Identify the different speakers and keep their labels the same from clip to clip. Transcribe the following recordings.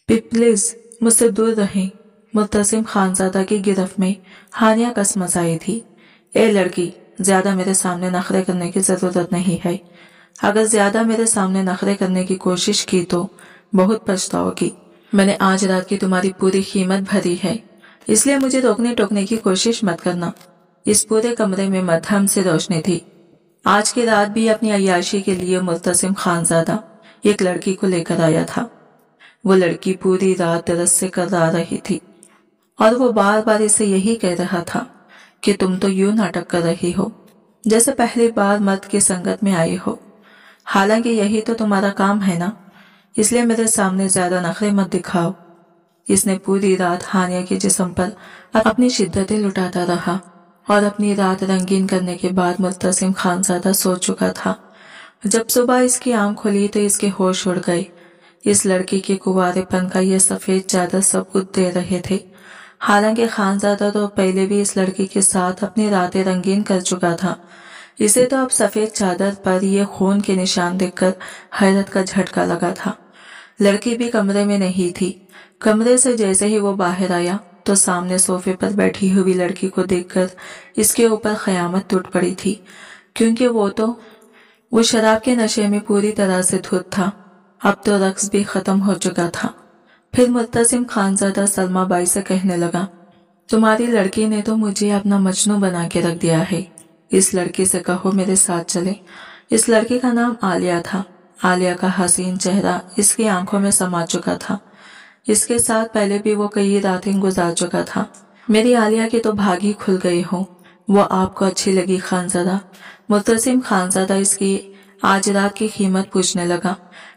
Speaker 1: Please मुझसे दूर रहें। मुल्तसिम खानजादा की गिरफ्त में हानिया कसमस आई थी। ए लड़की, ज्यादा मेरे सामने नखरे करने की जरूरत नहीं है। अगर ज्यादा मेरे सामने नखरे करने की कोशिश की तो बहुत पछताओगी। मैंने आज रात की तुम्हारी पूरी कीमत भरी है, इसलिए मुझे रोकने टोकने की कोशिश मत करना। इस पूरे कमरे में मध्यम से रोशनी थी। आज की रात भी अपनी अय्याशी के लिए मुल्तसिम खानजादा एक लड़की को लेकर आया था। वो लड़की पूरी रात दरस से कर्रा रही थी और वो बार बार इसे यही कह रहा था कि तुम तो यूं नाटक कर रही हो जैसे पहली बार मर्द की संगत में आई हो। हालांकि यही तो तुम्हारा काम है ना, इसलिए मेरे सामने ज्यादा नखरे मत दिखाओ। इसने पूरी रात हानिया के जिस्म पर अपनी शिद्दतें लुटाता रहा और अपनी रात रंगीन करने के बाद मुल्तसिम खानजादा सो चुका था। जब सुबह इसकी आंख खुली तो इसके होश उड़ गए। इस लड़की के कुंवारेपन का ये सफेद चादर सबूत दे रहे थे। हालांकि खानजादा तो पहले भी इस लड़की के साथ अपनी रातें रंगीन कर चुका था। इसे तो अब सफेद चादर पर ये खून के निशान देखकर हैरत का झटका लगा था। लड़की भी कमरे में नहीं थी। कमरे से जैसे ही वो बाहर आया तो सामने सोफे पर बैठी हुई लड़की को देखकर इसके ऊपर क़यामत टूट पड़ी थी, क्योंकि वो शराब के नशे में पूरी तरह से धुत था। अब तो रक्स भी खत्म हो चुका था। फिर मुल्तसिम खानजादा सलमा बाई से कहने लगा, तुम्हारी लड़की ने तो मुझे अपना मजनू बना के रख दिया है। इस लड़की से कहो मेरे साथ चले। इस लड़की का नाम आलिया था। आलिया का हसीन चेहरा इसकी आंखों में समा चुका था। इसके साथ पहले भी वो कई रातें गुजार चुका था। मेरी आलिया के तो भाग ही खुल गए हो। वो आपको अच्छी लगी खानजादा? मुल्तसिम खानजादा इसकी आज रात की कीमत पूछने लगा।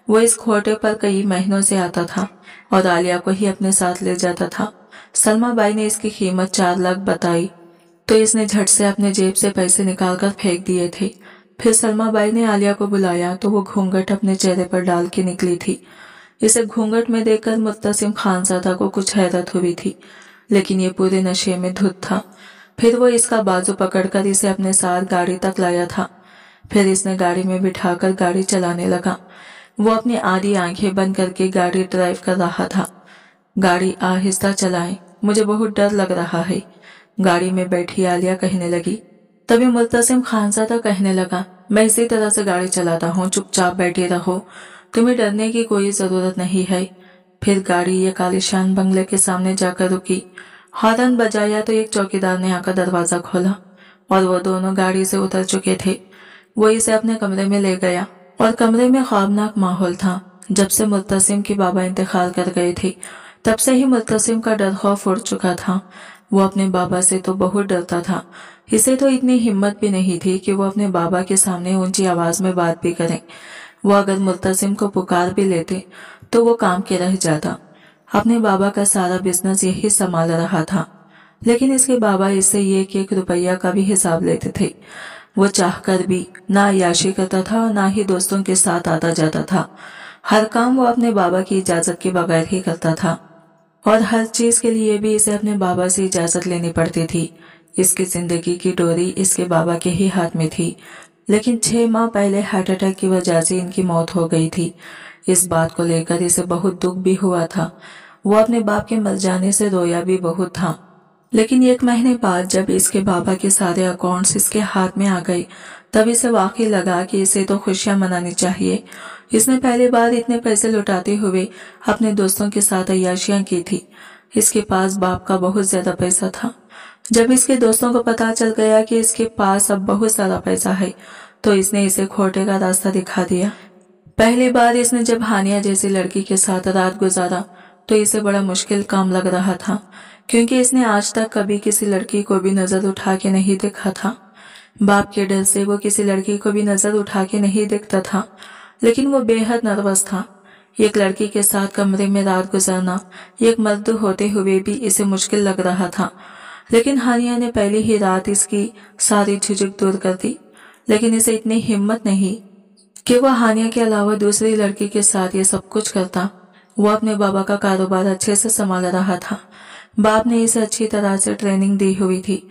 Speaker 1: वो इस खोटे पर कई महीनों से आता था और आलिया को ही अपने साथ ले जाता था। सलमा बाई ने इसकी कीमत 4 लाख बताई तो इसने झट से अपने जेब से पैसे निकालकर फेंक दिए थे। फिर सलमा बाई ने आलिया को बुलाया तो वो घूंघट अपने चेहरे पर डाल के निकली थी। इसे घूंघट में देखकर मुल्तसिम खानजादा को कुछ हैरत हुई थी, लेकिन ये पूरे नशे में धुत था। फिर वो इसका बाजू पकड़कर इसे अपने साथ गाड़ी तक लाया था। फिर इसने गाड़ी में बिठाकर गाड़ी चलाने लगा। वो अपनी आधी आंखें बंद करके गाड़ी ड्राइव कर रहा था। गाड़ी आहिस्ता चलाएं, मुझे बहुत डर लग रहा है, गाड़ी में बैठी आलिया कहने लगी। तभी मुल्तसिम खानजादा कहने लगा, मैं इसी तरह से गाड़ी चलाता हूँ, चुपचाप बैठे रहो, तुम्हें डरने की कोई जरूरत नहीं है। फिर गाड़ी ये कालीशान बंगले के सामने जाकर रुकी। हॉर्न बजाया तो एक चौकीदार ने आकर दरवाजा खोला और वो दोनों गाड़ी से उतर चुके थे। वो इसे अपने कमरे में ले गया और कमरे में ख्वाबनाक माहौल था। जब से मुल्तसिम के बाबा इंतकाल कर गए थे तब से ही मुल्तसिम का डर खौफ उड़ चुका था। वो अपने बाबा से तो बहुत डरता था। इसे तो इतनी हिम्मत भी नहीं थी कि वो अपने बाबा के सामने ऊंची आवाज में बात भी करे। वो अगर मुल्तसिम को पुकार भी लेते तो वो काम के रह जाता। अपने बाबा का सारा बिजनेस यही संभाल रहा था, लेकिन इसके बाबा इससे 1-1 रुपया का भी हिसाब लेते थे। वो चाहकर भी ना अय्याशी करता था और ना ही दोस्तों के साथ आता जाता था। हर काम वो अपने बाबा की इजाजत के बगैर ही करता था और हर चीज के लिए भी इसे अपने बाबा से इजाजत लेनी पड़ती थी। इसकी जिंदगी की डोरी इसके बाबा के ही हाथ में थी, लेकिन 6 माह पहले हार्ट अटैक की वजह से इनकी मौत हो गई थी। इस बात को लेकर इसे बहुत दुख भी हुआ था। वो अपने बाप के मर जाने से रोया भी बहुत था। लेकिन 1 महीने बाद जब इसके बाबा के सारे अकाउंट्स इसके हाथ में आ गए तब इसे वाकई लगा कि इसे तो खुशियां मनानी चाहिए। इसने पहली बार इतने पैसे लुटाते हुए अपने दोस्तों के साथ अय्याशियां की थी। इसके पास बाप का बहुत ज्यादा पैसा था। जब इसके दोस्तों को पता चल गया कि इसके पास अब बहुत सारा पैसा है तो इसने इसे खोटे का रास्ता दिखा दिया। पहली बार इसने जब हानिया जैसी लड़की के साथ रात गुजारा तो इसे बड़ा मुश्किल काम लग रहा था, क्योंकि इसने आज तक कभी किसी लड़की को भी नजर उठा के नहीं देखा था। बाप के डर से वो किसी लड़की को भी नजर उठा के नहीं देखता था, लेकिन वो बेहद नर्वस था। एक लड़की के साथ कमरे में रात गुजारना एक मर्द होते हुए भी इसे मुश्किल लग रहा था। लेकिन हानिया ने पहली ही रात इसकी सारी झिझक दूर कर दी। लेकिन इसे इतनी हिम्मत नहीं कि वह हानिया के अलावा दूसरी लड़की के साथ ये सब कुछ करता। वो अपने बाबा का कारोबार अच्छे से संभाल रहा था। बाप ने इसे अच्छी तरह से ट्रेनिंग दी हुई थी।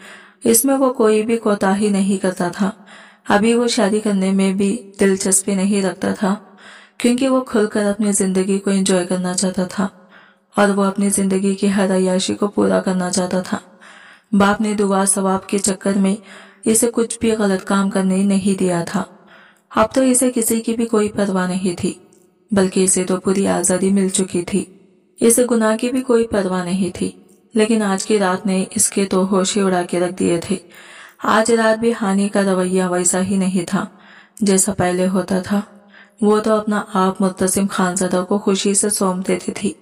Speaker 1: इसमें वो कोई भी कोताही नहीं करता था। अभी वो शादी करने में भी दिलचस्पी नहीं रखता था, क्योंकि वो खुलकर अपनी जिंदगी को एंजॉय करना चाहता था। और वो अपनी जिंदगी की हर अय्याशी को पूरा करना चाहता था। बाप ने दुआ सवाब के चक्कर में इसे कुछ भी गलत काम करने नहीं दिया था। अब तो इसे किसी की भी कोई परवाह नहीं थी, बल्कि इसे तो पूरी आजादी मिल चुकी थी। इसे गुनाह की भी कोई परवाह नहीं थी। लेकिन आज की रात ने इसके तो होश ही उड़ा के रख दिए थे। आज रात भी हानि का रवैया वैसा ही नहीं था जैसा पहले होता था। वो तो अपना आप मुत्तसिम खानज़ादा को खुशी से सौंप देती थी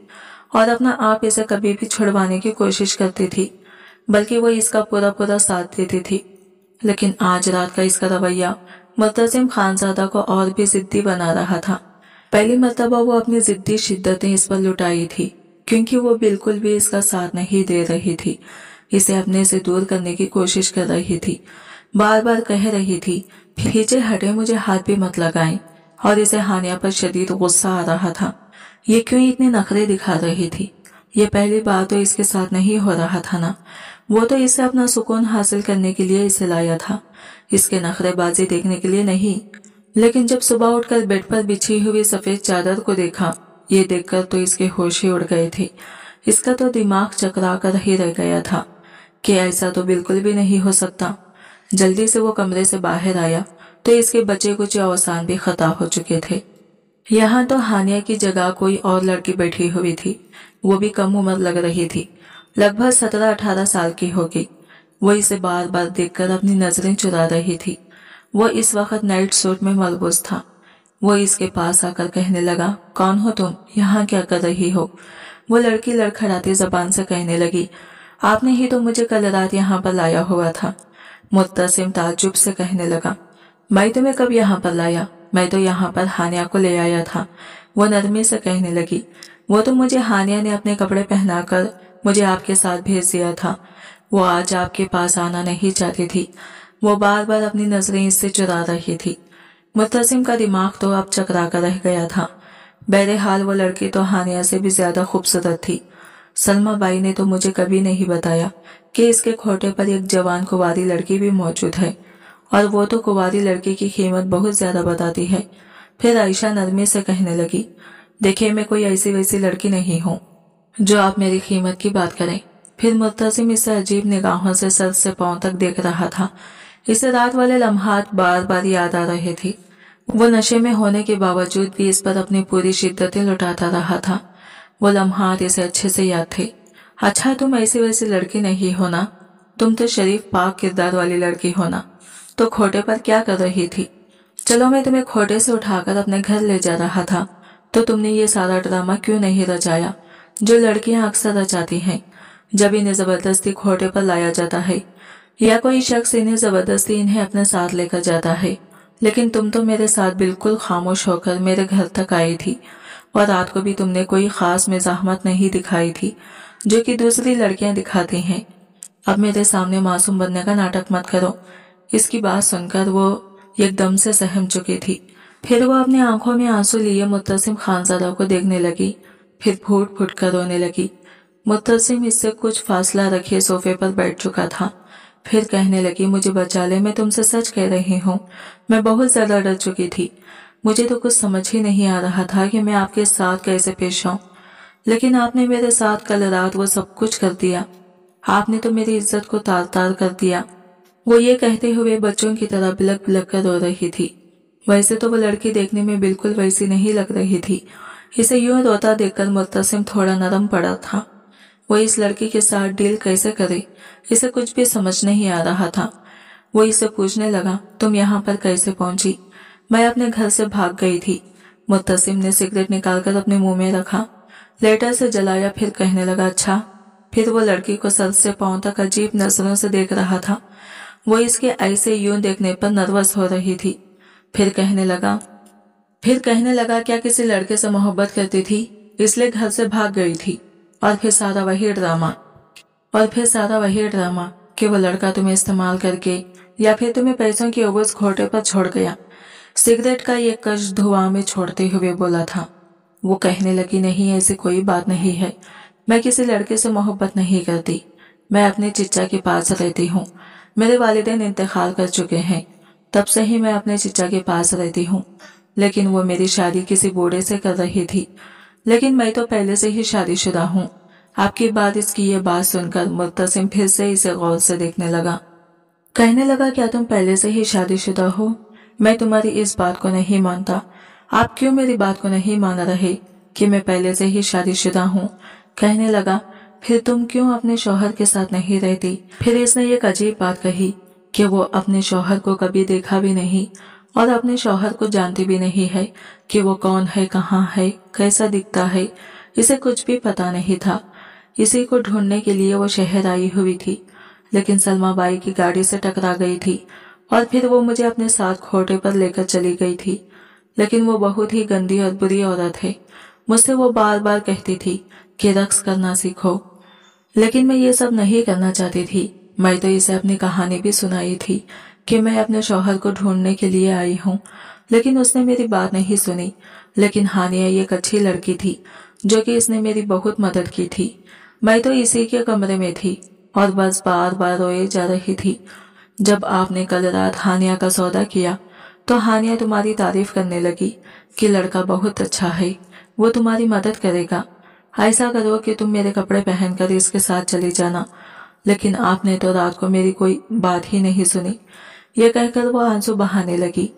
Speaker 1: और अपना आप इसे कभी भी छुड़वाने की कोशिश करती थी, बल्कि वो इसका पूरा पूरा साथ देती थी। लेकिन आज रात का इसका रवैया मुत्तसिम खानज़ादा को और भी जिद्दी बना रहा था। पहली मर्तबा वो अपनी जिद्दी शिद्दतें इस पर लुटाई थी, क्योंकि वो बिल्कुल भी इसका साथ नहीं दे रही थी। इसे अपने से दूर करने की कोशिश कर रही थी। बार बार कह रही थी, पीछे हटे, मुझे हाथ भी मत लगाएं। और इसे हानिया पर शदीद गुस्सा आ रहा था। ये क्यों इतने नखरे दिखा रही थी? ये पहली बार तो इसके साथ नहीं हो रहा था ना। वो तो इसे अपना सुकून हासिल करने के लिए इसे लाया था, इसके नखरेबाजी देखने के लिए नहीं। लेकिन जब सुबह उठकर बेड पर बिछी हुई सफेद चादर को देखा, ये देखकर तो इसके होश ही उड़ गए थे। इसका तो दिमाग चकरा कर ही रह गया था कि ऐसा तो बिल्कुल भी नहीं हो सकता। जल्दी से वो कमरे से बाहर आया तो इसके बचे कुछ अवसान भी खता हो चुके थे। यहाँ तो हानिया की जगह कोई और लड़की बैठी हुई थी। वो भी कम उम्र लग रही थी, लगभग 17-18 साल की होगी। वो इसे बार बार देखकर अपनी नजरें चुरा रही थी। वो इस वक्त नाइट सूट में मलबूस था। वो इसके पास आकर कहने लगा, कौन हो तुम? यहाँ क्या कर रही हो? वो लड़की लड़खड़ाती जबान से कहने लगी, आपने ही तो मुझे कल रात यहाँ पर लाया हुआ था। मुत्तसिम ताज्जुब से कहने लगा, मैं तुम्हें कब यहाँ पर लाया? मैं तो यहाँ पर हानिया को ले आया था। वो नरमी से कहने लगी, वो तो मुझे हानिया ने अपने कपड़े पहनाकर मुझे आपके साथ भेज दिया था। वो आज आपके पास आना नहीं चाहती थी। वो बार बार अपनी नजरें इससे चुरा रही थी। मुत्तसिम का दिमाग तो अब चकरा कर रह गया था। बहरहाल वो लड़की तो हानिया से भी ज्यादा खूबसूरत थी। सलमा बाई ने तो मुझे कभी नहीं बताया कि इसके खोटे पर एक जवान कुंवारी लड़की भी मौजूद है, और वो तो कुंवारी लड़की की कीमत बहुत ज्यादा बताती है। फिर आयशा नरमी से कहने लगी, देखिए, मैं कोई ऐसी वैसी लड़की नहीं हूँ जो आप मेरी कीमत की बात करें। फिर मुत्तसिम इसे अजीब निगाहों से सर से पांव तक देख रहा था। इसे रात वाले लम्हात बार बार याद आ रहे थे। वो नशे में होने के बावजूद भी इस पर अपनी पूरी शिद्दतें लुटाता रहा था। वो लम्हात इसे अच्छे से याद थे। अच्छा, तुम ऐसी वैसी लड़की नहीं हो ना, तुम तो शरीफ पाक किरदार वाली लड़की हो ना, तो खोटे पर क्या कर रही थी? चलो, मैं तुम्हें खोटे से उठाकर अपने घर ले जा रहा था, तो तुमने ये सारा ड्रामा क्यों नहीं रचाया जो लड़कियां अक्सर रचाती हैं जब इन्हें जबरदस्ती खोटे पर लाया जाता है, या कोई शख्स इन्हें जबरदस्ती इन्हें अपने साथ लेकर जाता है। लेकिन तुम तो मेरे साथ बिल्कुल खामोश होकर मेरे घर तक आई थी, और रात को भी तुमने कोई खास मज़ाहमत नहीं दिखाई थी जो कि दूसरी लड़कियां दिखाती हैं। अब मेरे सामने मासूम बनने का नाटक मत करो। इसकी बात सुनकर वो एकदम से सहम चुकी थी। फिर वो अपनी आंखों में आंसू लिए मुत्तसिम खानज़ादा को देखने लगी, फिर फूट फूट कर रोने लगी। मुत्तसिम इससे कुछ फासला रखे सोफे पर बैठ चुका था। फिर कहने लगी, मुझे बचा ले, मैं तुमसे सच कह रही हूँ, मैं बहुत ज्यादा डर चुकी थी। मुझे तो कुछ समझ ही नहीं आ रहा था कि मैं आपके साथ कैसे पेश आऊं, लेकिन आपने मेरे साथ कल रात वो सब कुछ कर दिया। आपने तो मेरी इज्जत को तार तार कर दिया। वो ये कहते हुए बच्चों की तरह बिलक बिलक कर रो रही थी। वैसे तो वो लड़की देखने में बिल्कुल वैसी नहीं लग रही थी। इसे यूं रोता देखकर मुत्तसिम थोड़ा नरम पड़ा था। वो इस लड़की के साथ डील कैसे करे, इसे कुछ भी समझ नहीं आ रहा था। वो इसे पूछने लगा, तुम यहाँ पर कैसे पहुंची? मैं अपने घर से भाग गई थी। मुत्तसिम ने सिगरेट निकालकर अपने मुंह में रखा, लेटर से जलाया, फिर कहने लगा, अच्छा। फिर वो लड़की को सर से पांव तक अजीब नजरों से देख रहा था। वो इसके ऐसे यूं देखने पर नर्वस हो रही थी। फिर कहने लगा, क्या किसी लड़के से मोहब्बत करती थी, इसलिए घर से भाग गई थी? और फिर सारा वही ड्रामा कि वो लड़का तुम्हें इस्तेमाल करके या फिर तुम्हें पैसों की एवज घोटे पर छोड़ गया। सिगरेट का ये कश धुआं में छोड़ते हुए बोला था। वो कहने लगी, नहीं, ऐसी कोई बात नहीं है। मैं किसी लड़के से मोहब्बत नहीं करती। मैं अपने चिच्चा के पास रहती हूँ। मेरे वालिदैन इंतकाल कर चुके हैं, तब से ही मैं अपने चिच्चा के पास रहती हूँ। लेकिन वो मेरी शादी किसी बूढ़े से कर रही थी। लेकिन मैं तो पहले से ही शादीशुदा हूँ। आपकी बात इसकी ये बात सुनकर मुत्तसिम फिर से इसे गौर से देखने लगा। कहने लगा, क्या तुम पहले से ही शादीशुदा हो? मैं तुम्हारी इस बात को नहीं मानता। आप क्यों मेरी बात को नहीं मान रहे कि मैं पहले से ही शादीशुदा हूँ? कहने लगा, फिर तुम क्यों अपने शौहर के साथ नहीं रहती? फिर इसने एक अजीब बात कही कि वो अपने शौहर को कभी देखा भी नहीं और अपने शौहर को जानती भी नहीं है कि वो कौन है, कहाँ है, कैसा दिखता है। इसे कुछ भी पता नहीं था। इसी को ढूंढने के लिए वो शहर आई हुई थी, लेकिन सलमा बाई की गाड़ी से टकरा गई थी और फिर वो मुझे अपने साथ खोटे पर लेकर चली गई थी। लेकिन वो बहुत ही गंदी और बुरी औरत है। मुझसे वो बार बार कहती थी कि रक्स करना सीखो, लेकिन मैं ये सब नहीं करना चाहती थी। मैं तो इसे अपनी कहानी भी सुनाई थी कि मैं अपने शौहर को ढूंढने के लिए आई हूँ, लेकिन उसने मेरी बात नहीं सुनी। लेकिन हानिया एक अच्छी लड़की थी जो कि इसने मेरी बहुत मदद की थी। मैं तो इसी के कमरे में थी और बस बार बार रोए जा रही थी। जब आपने कल रात हानिया का सौदा किया तो हानिया तुम्हारी तारीफ करने लगी कि लड़का बहुत अच्छा है, वो तुम्हारी मदद करेगा। ऐसा करो कि तुम मेरे कपड़े पहनकर इसके साथ चली जाना। लेकिन आपने तो रात को मेरी कोई बात ही नहीं सुनी। ये कहकर वो आंसू बहाने लगी।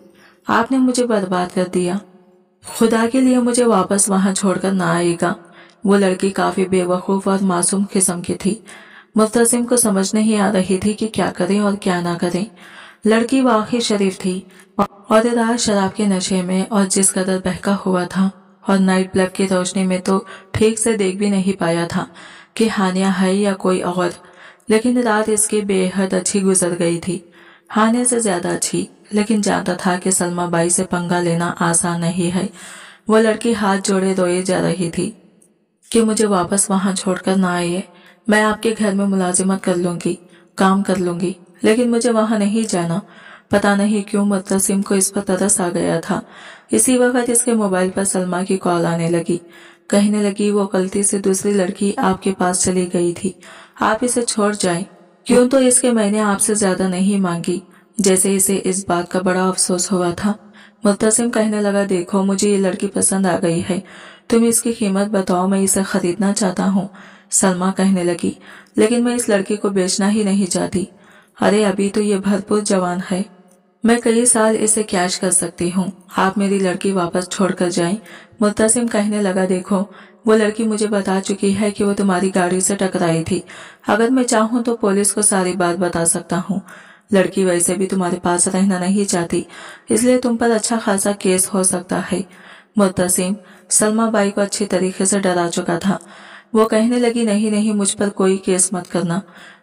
Speaker 1: आपने मुझे बर्बाद कर दिया। खुदा के लिए मुझे वापस वहां छोड़कर ना आएगा। वो लड़की काफी बेवकूफ और मासूम किस्म की थी। मुत्तसिम को समझ नहीं आ रही थी कि क्या करें और क्या ना करें। लड़की वाकई शरीफ थी और रात शराब के नशे में और जिस कदर बहका हुआ था और नाइट बल्ब की रोशनी में तो ठीक से देख भी नहीं पाया था कि हानिया है या कोई और। लेकिन रात इसकी बेहद अच्छी गुजर गई थी, हानिया से ज्यादा अच्छी। लेकिन जानता था कि सलमा बाई से पंगा लेना आसान नहीं है। वो लड़की हाथ जोड़े रोए जा रही थी कि मुझे वापस वहां छोड़कर ना आइए। मैं आपके घर में मुलाजिमत कर लूंगी, काम कर लूंगी, लेकिन मुझे वहां नहीं जाना। पता नहीं क्यों मुत्तसिम को इस पर तरस आ गया था। इसी वक्त इसके मोबाइल पर सलमा की कॉल आने लगी। कहने लगी, वो गलती से दूसरी लड़की आपके पास चली गई थी, आप इसे छोड़ जाएं। क्यों तो इसके मैंने आपसे ज्यादा नहीं मांगी। जैसे इसे इस बात का बड़ा अफसोस हुआ था। मुत्तसिम कहने लगा, देखो मुझे ये लड़की पसंद आ गई है, तुम इसकी कीमत बताओ, मैं इसे खरीदना चाहता हूँ। सलमा कहने लगी, लेकिन मैं इस लड़की को बेचना ही नहीं चाहती। अरे अभी तो ये भरपूर जवान है, मैं कई साल इसे कैश कर सकती हूँ। आप मेरी लड़की वापस छोड़कर जाएं। मुत्तसिम कहने लगा, देखो वो लड़की मुझे बता चुकी है कि वो तुम्हारी गाड़ी से टकराई थी। अगर मैं चाहूँ तो पुलिस को सारी बात बता सकता हूँ। लड़की वैसे भी तुम्हारे पास रहना नहीं चाहती, इसलिए तुम पर अच्छा खासा केस हो सकता है। मुत्तसिम सलमा बाई को अच्छी तरीके से डरा चुका था। वो कहने लगी, नहीं नहीं, मुझ पर कोई केस मत करना।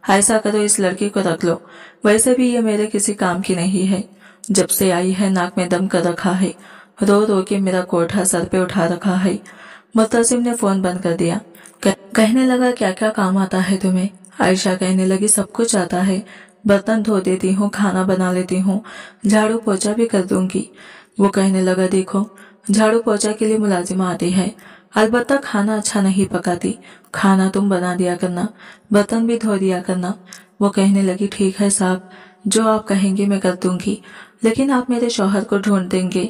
Speaker 1: ऐसा करो, इस लड़की को रख लो, वैसे भी ये मेरे किसी काम की नहीं है। जब से आई है नाक में दम कर रखा है, रो रो के मेरा कोठा सर पे उठा रखा है। मुत्तसिम ने फोन बंद कर दिया। कहने लगा, क्या क्या काम आता है तुम्हें? आयशा कहने लगी, सब कुछ आता है, बर्तन धो देती हूँ, खाना बना लेती हूँ, झाड़ू पोछा भी कर दूंगी। वो कहने लगा, देखो झाड़ू पोछा के लिए मुलाजिमा आती है, अलबत्ता खाना अच्छा नहीं पकाती। खाना तुम बना दिया करना, बर्तन भी धो दिया करना। वो कहने लगी, ठीक है साहब, जो आप कहेंगे मैं कर दूंगी, लेकिन आप मेरे शौहर को ढूंढ देंगे।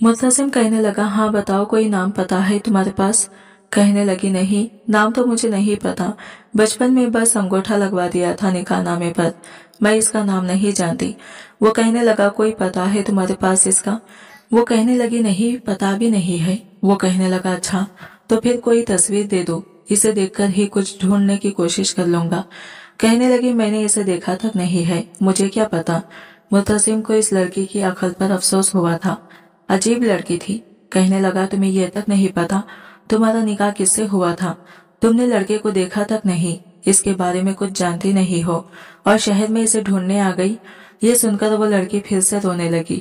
Speaker 1: मुत्तसिम कहने लगा, हाँ बताओ, कोई नाम पता है तुम्हारे पास? कहने लगी, नहीं, नाम तो मुझे नहीं पता, बचपन में बस अंगूठा लगवा दिया था निकाहनामे पर, मैं इसका नाम नहीं जानती। वो कहने लगा, कोई पता है तुम्हारे पास इसका? वो कहने लगी, नहीं, पता भी नहीं है। वो कहने लगा, अच्छा तो फिर कोई तस्वीर दे दो, इसे देखकर ही कुछ ढूंढने की कोशिश कर लूंगा। कहने लगी, मैंने इसे देखा तक नहीं है, मुझे क्या पता। मुत्तसिम को इस लड़की की अकल पर अफसोस हुआ था, अजीब लड़की थी। कहने लगा, तुम्हें यह तक नहीं पता तुम्हारा निकाह किससे हुआ था? तुमने लड़के को देखा तक नहीं, इसके बारे में कुछ जानती नहीं हो और शहर में इसे ढूंढने आ गई। ये सुनकर वो लड़की फिर से रोने लगी।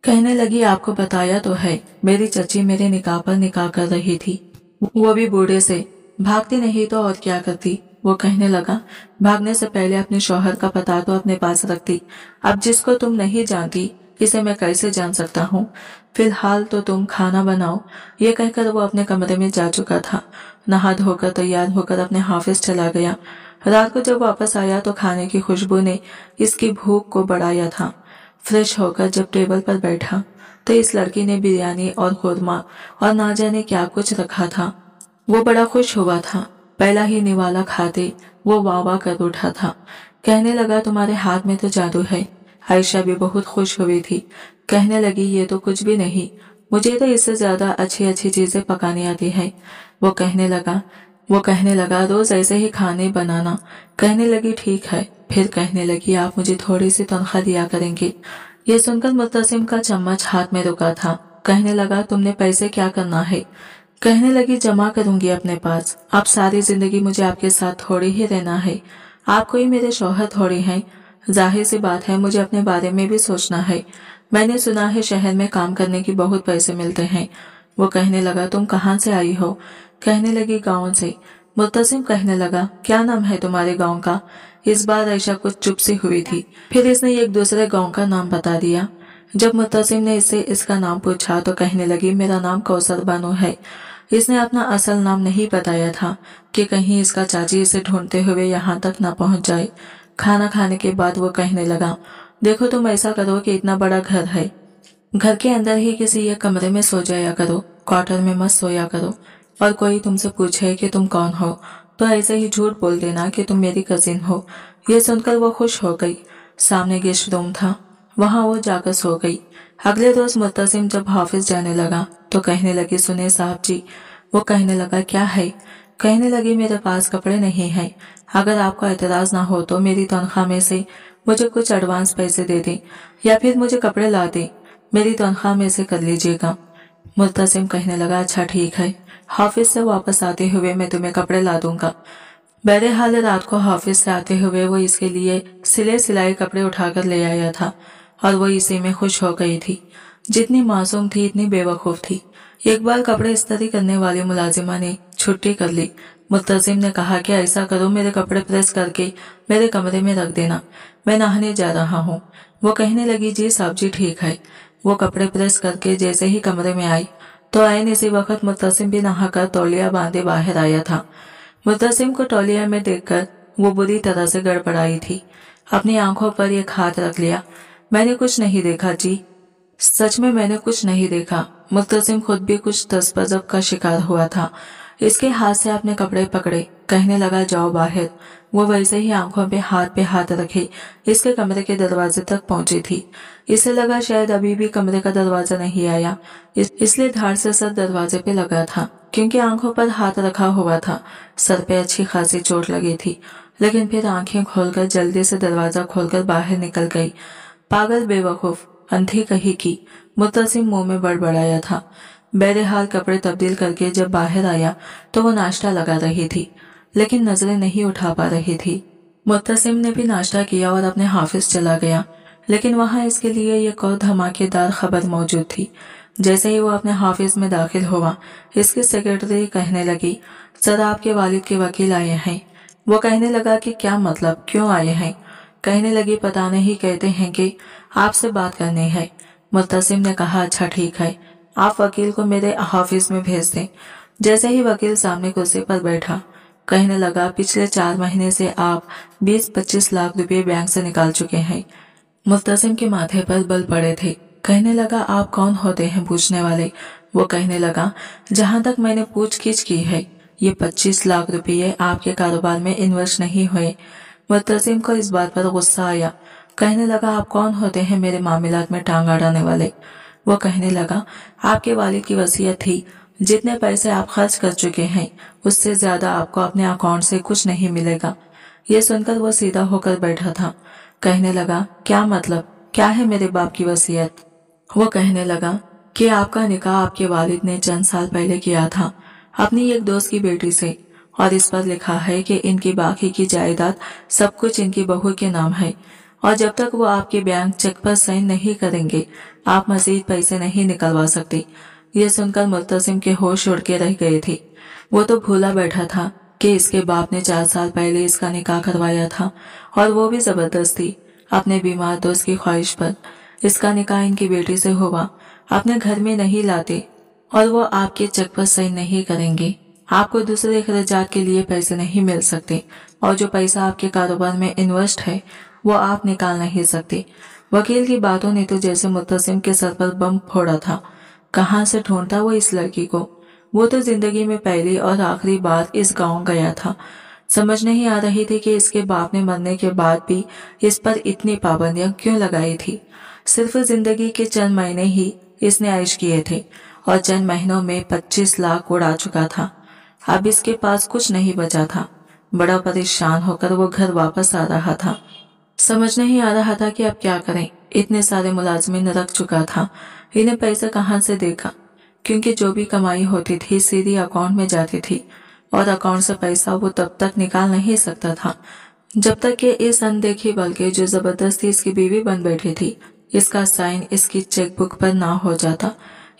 Speaker 1: कहने लगी, आपको बताया तो है, मेरी चची मेरे निकाह पर निकाह कर रही थी, वो भी बूढ़े से। भागती नहीं तो और क्या करती। वो कहने लगा, भागने से पहले अपने शौहर का पता तो अपने पास रखती। अब जिसको तुम नहीं जानती, इसे मैं कैसे जान सकता हूँ? फिलहाल तो तुम खाना बनाओ। ये कहकर वो अपने कमरे में जा चुका था। नहा धोकर तैयार होकर अपने हाफिज चला गया। रात को जब वापस आया तो खाने की खुशबू ने इसकी भूख को बढ़ाया था। फ्रेश होकर जब टेबल पर बैठा तो इस लड़की ने बिरयानी और खुरमा और ना जाने क्या कुछ रखा था। वो बड़ा खुश हुआ था। पहला ही निवाला खाते वो वाह वाह कर उठा था। कहने लगा तुम्हारे हाथ में तो जादू है। आयशा भी बहुत खुश हुई थी। कहने लगी ये तो कुछ भी नहीं, मुझे तो इससे ज्यादा अच्छी अच्छी चीजें पकानी आती है। वो कहने लगा रोज ऐसे ही खाने बनाना। कहने लगी ठीक है। फिर कहने लगी आप मुझे थोड़ी सी तनख्वाह दिया करेंगे। ये सुनकर मुत्तसिम का चम्मच हाथ में रुका था। कहने लगा तुमने पैसे क्या करना है। कहने लगी जमा करूंगी अपने पास। अब सारी जिंदगी मुझे आपके साथ थोड़ी ही रहना है। आप कोई मेरे शौहर थोड़ी हैं। जाहिर सी बात है मुझे अपने बारे में भी सोचना है। मैंने सुना है शहर में काम करने की बहुत पैसे मिलते हैं। वो कहने लगा तुम कहाँ से आई हो। कहने लगी गाँव से। मुत्तसिम कहने लगा क्या नाम है तुम्हारे गाँव का। इस बार आयशा कुछ चुप सी हुई थी। फिर इसने एक दूसरे गाँव का नाम बता दिया। जब मुत्तसिम ने इससे इसका नाम पूछा तो कहने लगी मेरा नाम कौसर बानो है। इसने अपना असल नाम नहीं बताया था कि कहीं इसका चाची इसे ढूंढते हुए यहाँ तक न पहुँच जाए। खाना खाने के बाद वो कहने लगा देखो तुम ऐसा करो कि इतना बड़ा घर है, घर के अंदर ही किसी एक कमरे में सो जाया करो, क्वार्टर में मत सोया करो। और कोई तुमसे पूछे कि तुम कौन हो तो ऐसे ही झूठ बोल देना कि तुम मेरी कजिन हो। ये सुनकर वो खुश हो गई। सामने गेस्ट रूम था, वहां वो जाकर सो गई। अगले रोज मुत्तसिम जब ऑफिस जाने लगा तो कहने लगी सुने साहब जी। वो कहने लगा क्या है। कहने लगी मेरे पास कपड़े नहीं है, अगर आपको एतराज ना हो तो मेरी तनख्वाह में से मुझे कुछ एडवांस पैसे दे दें या फिर मुझे कपड़े ला दें, मेरी तनख्वाह में से कर लीजिएगा। मुत्तसिम कहने लगा अच्छा ठीक है, ऑफिस से वापस आते हुए मैं तुम्हें कपड़े ला दूंगा। बहरहाल रात को ऑफिस से आते हुए वो इसके लिए सिले सिलाई कपड़े उठाकर ले आया था और वो इसी में खुश हो गई थी। जितनी मासूम थी इतनी बेवकूफ थी। एक बार कपड़े इस्त्री करने वाली मुलाजिमा ने छुट्टी कर ली। मुत्तसिम ने कहा कि ऐसा करो मेरे कपड़े प्रेस करके मेरे कमरे में रख देना, मैं नहाने जा रहा हूँ। वो कहने लगी जी साहब जी ठीक है। वो कपड़े प्रेस करके जैसे ही कमरे में आई तो ऐन इसी वक्त मुत्तसिम भी नहाकर तौलिया बांधे बाहर आया था। मुत्तसिम को तौलिया में देखकर वो बुरी तरह से गड़बड़ाई थी। अपनी आंखों पर एक हाथ रख लिया। मैंने कुछ नहीं देखा जी, सच में मैंने कुछ नहीं देखा। मुत्तसिम खुद भी कुछ तसबजब का शिकार हुआ था। इसके हाथ से अपने कपड़े पकड़े, कहने लगा जाओ बाहर। वो वैसे ही आंखों पे हाथ रखे इसके कमरे के दरवाजे तक पहुंची थी। इसे लगा शायद अभी भी कमरे का दरवाजा नहीं आया, इसलिए धार से सर दरवाजे पे लगा था। क्योंकि आंखों पर हाथ रखा हुआ था, सर पे अच्छी खासी चोट लगी थी, लेकिन फिर आंखें खोलकर जल्दी से दरवाजा खोलकर बाहर निकल गई। पागल बेवकूफ, अंधी कही की, मुत्तसिम मुंह में बड़बड़ाया था। बहरहाल कपड़े तब्दील करके जब बाहर आया तो वो नाश्ता लगा रही थी, लेकिन नजरें नहीं उठा पा रही थी। मुत्तसिम ने भी नाश्ता किया और अपने ऑफिस चला गया, लेकिन वहां इसके लिए एक और धमाकेदार खबर मौजूद थी। जैसे ही वो अपने ऑफिस में दाखिल हुआ, इसकी सेक्रेटरी कहने लगी सर आपके वालिद के वकील आए हैं। वो कहने लगा कि क्या मतलब, क्यों आए हैं। कहने लगी पता नहीं, कहते हैं कि आपसे बात करनी है। मुत्तसिम ने कहा अच्छा ठीक है, आप वकील को मेरे ऑफिस में भेज दें। जैसे ही वकील सामने कुर्सी पर बैठा, कहने लगा पिछले 4 महीने से आप 20-25 लाख रुपए बैंक से निकाल चुके हैं। मुत्तसिम के माथे पर बल पड़े थे। कहने लगा आप कौन होते हैं पूछने वाले। वो कहने लगा जहां तक मैंने पूछगिछ की है, ये 25 लाख रुपये आपके कारोबार में इन्वेस्ट नहीं हुए। मुत्तसिम को इस बात पर गुस्सा आया। कहने लगा आप कौन होते हैं मेरे मामलात में टांग अड़ाने वाले। वो कहने लगा आपके वालिद की वसीयत थी, जितने पैसे आप खर्च कर चुके हैं उससे ज्यादा आपको अपने अकाउंट से कुछ नहीं मिलेगा। ये सुनकर वो सीधा होकर बैठा था। कहने लगा क्या मतलब, क्या है मेरे बाप की वसीयत। वो कहने लगा कि आपका निकाह आपके वालिद ने चंद साल पहले किया था अपनी एक दोस्त की बेटी से, और इस पर लिखा है कि इनकी बाकी की जायदाद सब कुछ इनकी बहू के नाम है, और जब तक वो आपके बैंक चेक पर साइन नहीं करेंगे आप मजीद पैसे नहीं निकलवा सकते। ये सुनकर मुत्तसिम के होश उड़ के रह गए थे। वो तो भूला बैठा था कि इसके बाप ने 4 साल पहले इसका निकाह करवाया था, और वो भी जबरदस्ती अपने बीमार दोस्त की ख्वाहिश पर। इसका निकाह इनकी बेटी से हुआ, अपने घर में नहीं लाते, और वो आपके चेक पर साइन नहीं करेंगे। आपको दूसरे अखराजात के लिए पैसे नहीं मिल सकते, और जो पैसा आपके कारोबार में इन्वेस्ट है वो आप निकाल नहीं सकते। वकील की बातों ने तो जैसे मुत्तसिम के सर पर बम फोड़ा था। कहाँ से ढूंढता वो इस लड़की को? वो तो जिंदगी में पहली और आखिरी बार इस गांव गया था। समझ नहीं आ रही थी कि इसके बाप ने मरने के बाद भी इस पर इतनी पाबंदियां क्यों लगाई थी। सिर्फ जिंदगी के चंद महीने ही इसने ऐश किए थे और चंद महीनों में 25 लाख उड़ा चुका था। अब इसके पास कुछ नहीं बचा था। बड़ा परेशान होकर वो घर वापस आ रहा था। समझ नहीं आ रहा था कि अब क्या करें। इतने सारे मुलाजमीन रख चुका था, इन्हें पैसा कहाँ से देगा, क्योंकि जो भी कमाई होती थी सीधी अकाउंट में जाती थी और अकाउंट से पैसा वो तब तक निकाल नहीं सकता था जब तक कि इस अनदेखी बल्कि जो जबरदस्ती इसकी बीवी बन बैठी थी, इसका साइन इसकी चेकबुक पर ना हो जाता।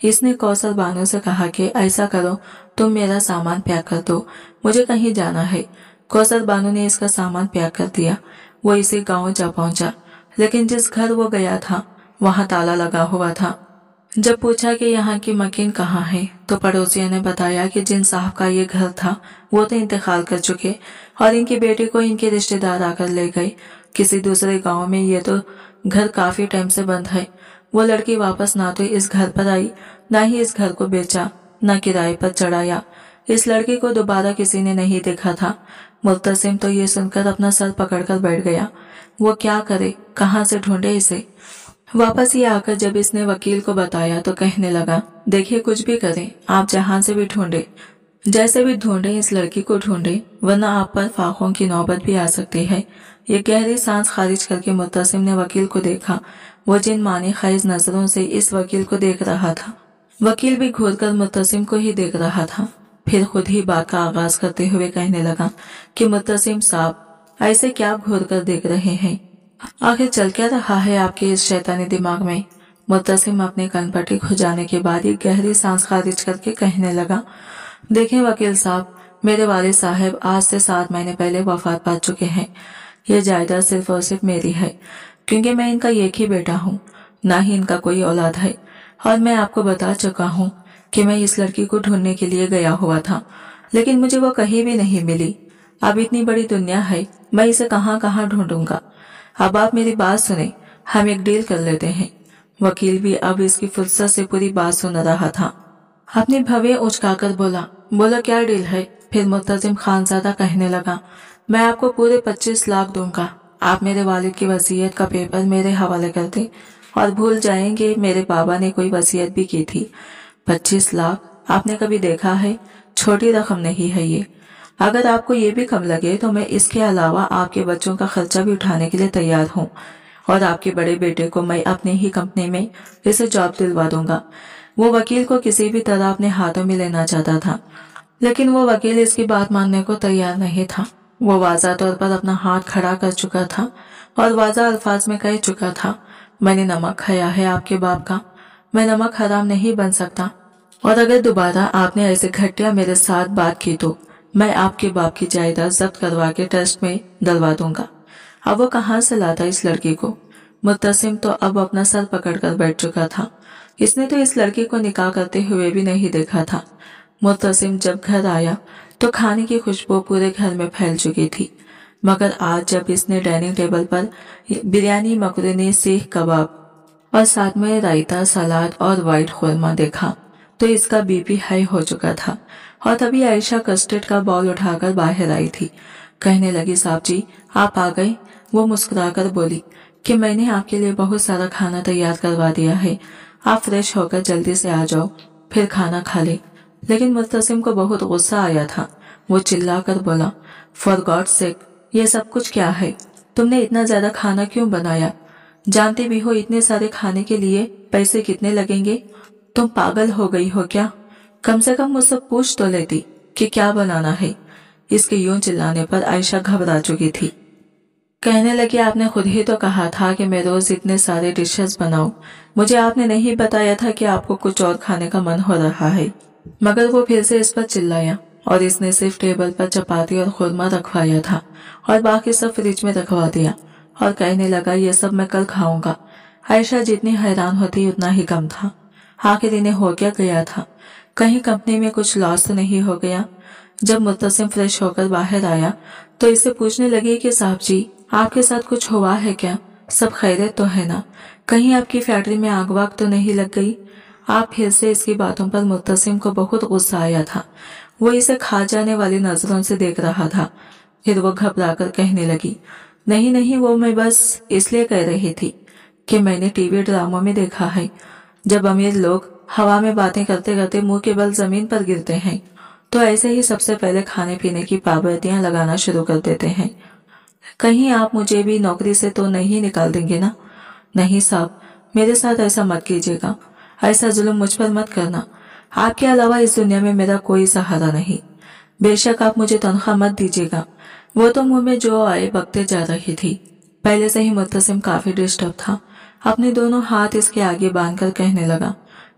Speaker 1: इसने कौसर बानो से कहा कि ऐसा करो, तुम मेरा सामान पैक कर दो, मुझे कहीं जाना है। कौसर बानो ने इसका सामान पैक कर दिया। वो इसी गांव जा पहुंचा, लेकिन जिस घर वो गया था वहां ताला लगा हुआ था। जब पूछा कि यहाँ की मकीन कहाँ है, तो पड़ोसियों ने बताया कि जिन साहब का ये घर था वो तो इंतकाल कर चुके और इनकी बेटी को इनके रिश्तेदार आकर ले गए किसी दूसरे गांव में। ये तो घर काफी टाइम से बंद है। वो लड़की वापस ना तो इस घर पर आई, ना ही इस घर को बेचा, न किराए पर चढ़ाया। इस लड़की को दोबारा किसी ने नहीं देखा था। मुत्तसिम तो ये सुनकर अपना सर पकड़कर बैठ गया। वो क्या करे, कहाँ से ढूंढे इसे। वापस ही आकर जब इसने वकील को बताया तो कहने लगा, देखिए कुछ भी करें, आप जहां से भी ढूंढे, जैसे भी ढूंढे, इस लड़की को ढूंढे, वरना आप पर फाकों की नौबत भी आ सकती है। ये गहरी सांस खारिज करके मुत्तसिम ने वकील को देखा। वो जिन मानी ख्वाहिश नजरों से इस वकील को देख रहा था, वकील भी घूर कर मुत्तसिम को ही देख रहा था। फिर खुद ही बात का आगाज करते हुए कहने लगा कि मुत्तसिम साहब, ऐसे क्या घूर कर देख रहे हैं? आखिर चल क्या रहा है आपके इस शैतानी दिमाग में? मुत्तसिम अपने कनपट्टी खुजाने के बाद एक गहरी सांस खारिज करके कहने लगा, देखें वकील साहब, मेरे वालिद साहब आज से 7 महीने पहले वफात पा चुके हैं। यह जायदाद सिर्फ और सिर्फ मेरी है, क्योंकि मैं इनका एक ही बेटा हूँ, ना ही इनका कोई औलाद है। और मैं आपको बता चुका हूँ कि मैं इस लड़की को ढूंढने के लिए गया हुआ था, लेकिन मुझे वो कहीं भी नहीं मिली। अब इतनी बड़ी दुनिया है, मैं इसे कहाँ कहाँ ढूंढूंगा। अब आप मेरी बात सुने, हम एक डील कर लेते हैं। वकील भी अब इसकी फुर्सत से पूरी बात सुन रहा था। अपनी भवें उचकाकर बोला क्या डील है? फिर मुत्तसिम खानजादा कहने लगा, मैं आपको पूरे 25 लाख दूंगा। आप मेरे वालिद की वसीयत का पेपर मेरे हवाले कर दें और भूल जाएंगे मेरे बाबा ने कोई वसीयत भी की थी। 25 लाख आपने कभी देखा है? छोटी रकम नहीं है ये। अगर आपको ये भी कम लगे तो मैं इसके अलावा आपके बच्चों का खर्चा भी उठाने के लिए तैयार हूँ और आपके बड़े बेटे को मैं अपने ही कंपनी में इसे जॉब दिलवा दूंगा। वो वकील को किसी भी तरह अपने हाथों में लेना चाहता था, लेकिन वो वकील इसकी बात मानने को तैयार नहीं था। वो वाज़ा तौर पर अपना हाथ खड़ा कर चुका था और वाज़ा अल्फाज में कह चुका था, मैंने नमक खाया है आपके बाप का, मैं नमक हराम नहीं बन सकता, और अगर दोबारा आपने ऐसे घटिया मेरे साथ बात की तो मैं आपके बाप की जायदाद जब्त करवा के ट्रस्ट में डलवा दूंगा। अब वो कहाँ से लाता इस लड़की को? मुत्तसिम तो अब अपना सर पकड़कर बैठ चुका था। इसने तो इस लड़की को निकाह करते हुए भी नहीं देखा था। मुत्तसिम जब घर आया तो खाने की खुशबू पूरे घर में फैल चुकी थी, मगर आज जब इसने डाइनिंग टेबल पर बिरयानी, मकरोनी, सीख कबाब और साथ में रायता, सलाद और व्हाइट खुरमा देखा तो इसका बीपी हाई हो चुका था। और तभी आयशा कस्टर्ड का बाउल उठाकर बाहर आई थी। कहने लगी, साहब जी आप आ गए? वो मुस्कुराकर बोली कि मैंने आपके लिए बहुत सारा खाना तैयार करवा दिया है, आप फ्रेश होकर जल्दी से आ जाओ, फिर खाना खा ले। लेकिन मुत्तसिम को बहुत गुस्सा आया था। वो चिल्लाकर बोला, फॉर गॉड सेक, ये सब कुछ क्या है? तुमने इतना ज्यादा खाना क्यों बनाया? जानते भी हो इतने सारे खाने के लिए पैसे कितने लगेंगे? तुम पागल हो गई हो क्या? कम से कम मुझसे पूछ तो लेती कि क्या बनाना है। इसके यूं चिल्लाने पर आयशा घबरा चुकी थी। कहने लगी, आपने खुद ही तो कहा था कि मैं रोज इतने सारे डिशेस बनाऊं। मुझे आपने नहीं बताया था कि आपको कुछ और खाने का मन हो रहा है। मगर वो फिर से इस पर चिल्लाया और इसने सिर्फ टेबल पर चपाती और खुरमा रखवाया था और बाकी सब फ्रिज में रखवा दिया और कहने लगा, ये सब मैं कल खाऊंगा। आयशा जितनी हैरान होती उतना ही कम था। आखिर इन्हें हो क्या गया था? कहीं कंपनी में कुछ लॉस तो नहीं हो गया? जब मुत्तसिम फ्रेश होकर बाहर आया तो इससे पूछने लगी कि साहब जी आपके साथ कुछ हुआ है क्या? सब खैरियत तो है ना? कहीं आपकी फैक्ट्री में आग वाग तो नहीं लग गई? आप फिर से इसकी बातों पर मुत्तसिम को बहुत गुस्सा आया था। वो इसे खा जाने वाली नजरों से देख रहा था। फिर वो घबराकर कहने लगी, नहीं नहीं, वो मैं बस इसलिए कह रही थी कि मैंने टीवी ड्रामों में देखा है, जब अमीर लोग हवा में बातें करते करते मुंह के बल जमीन पर गिरते हैं तो ऐसे ही सबसे पहले खाने पीने की पाबंदियां लगाना शुरू कर देते हैं। कहीं आप मुझे भी नौकरी से तो नहीं निकाल देंगे ना? नहीं साहब, मेरे साथ ऐसा मत कीजिएगा। ऐसा जुल्म मुझ पर मत करना। आपके अलावा इस दुनिया में मेरा कोई सहारा नहीं। बेशक आप मुझे तनख्वाह मत दीजिएगा। वो तो मुंह में जो आए बकते जा रही थी। पहले से ही मुत्तसिम काफी डिस्टर्ब था। अपने दोनों हाथ इसके आगे बांधकर कहने लगा,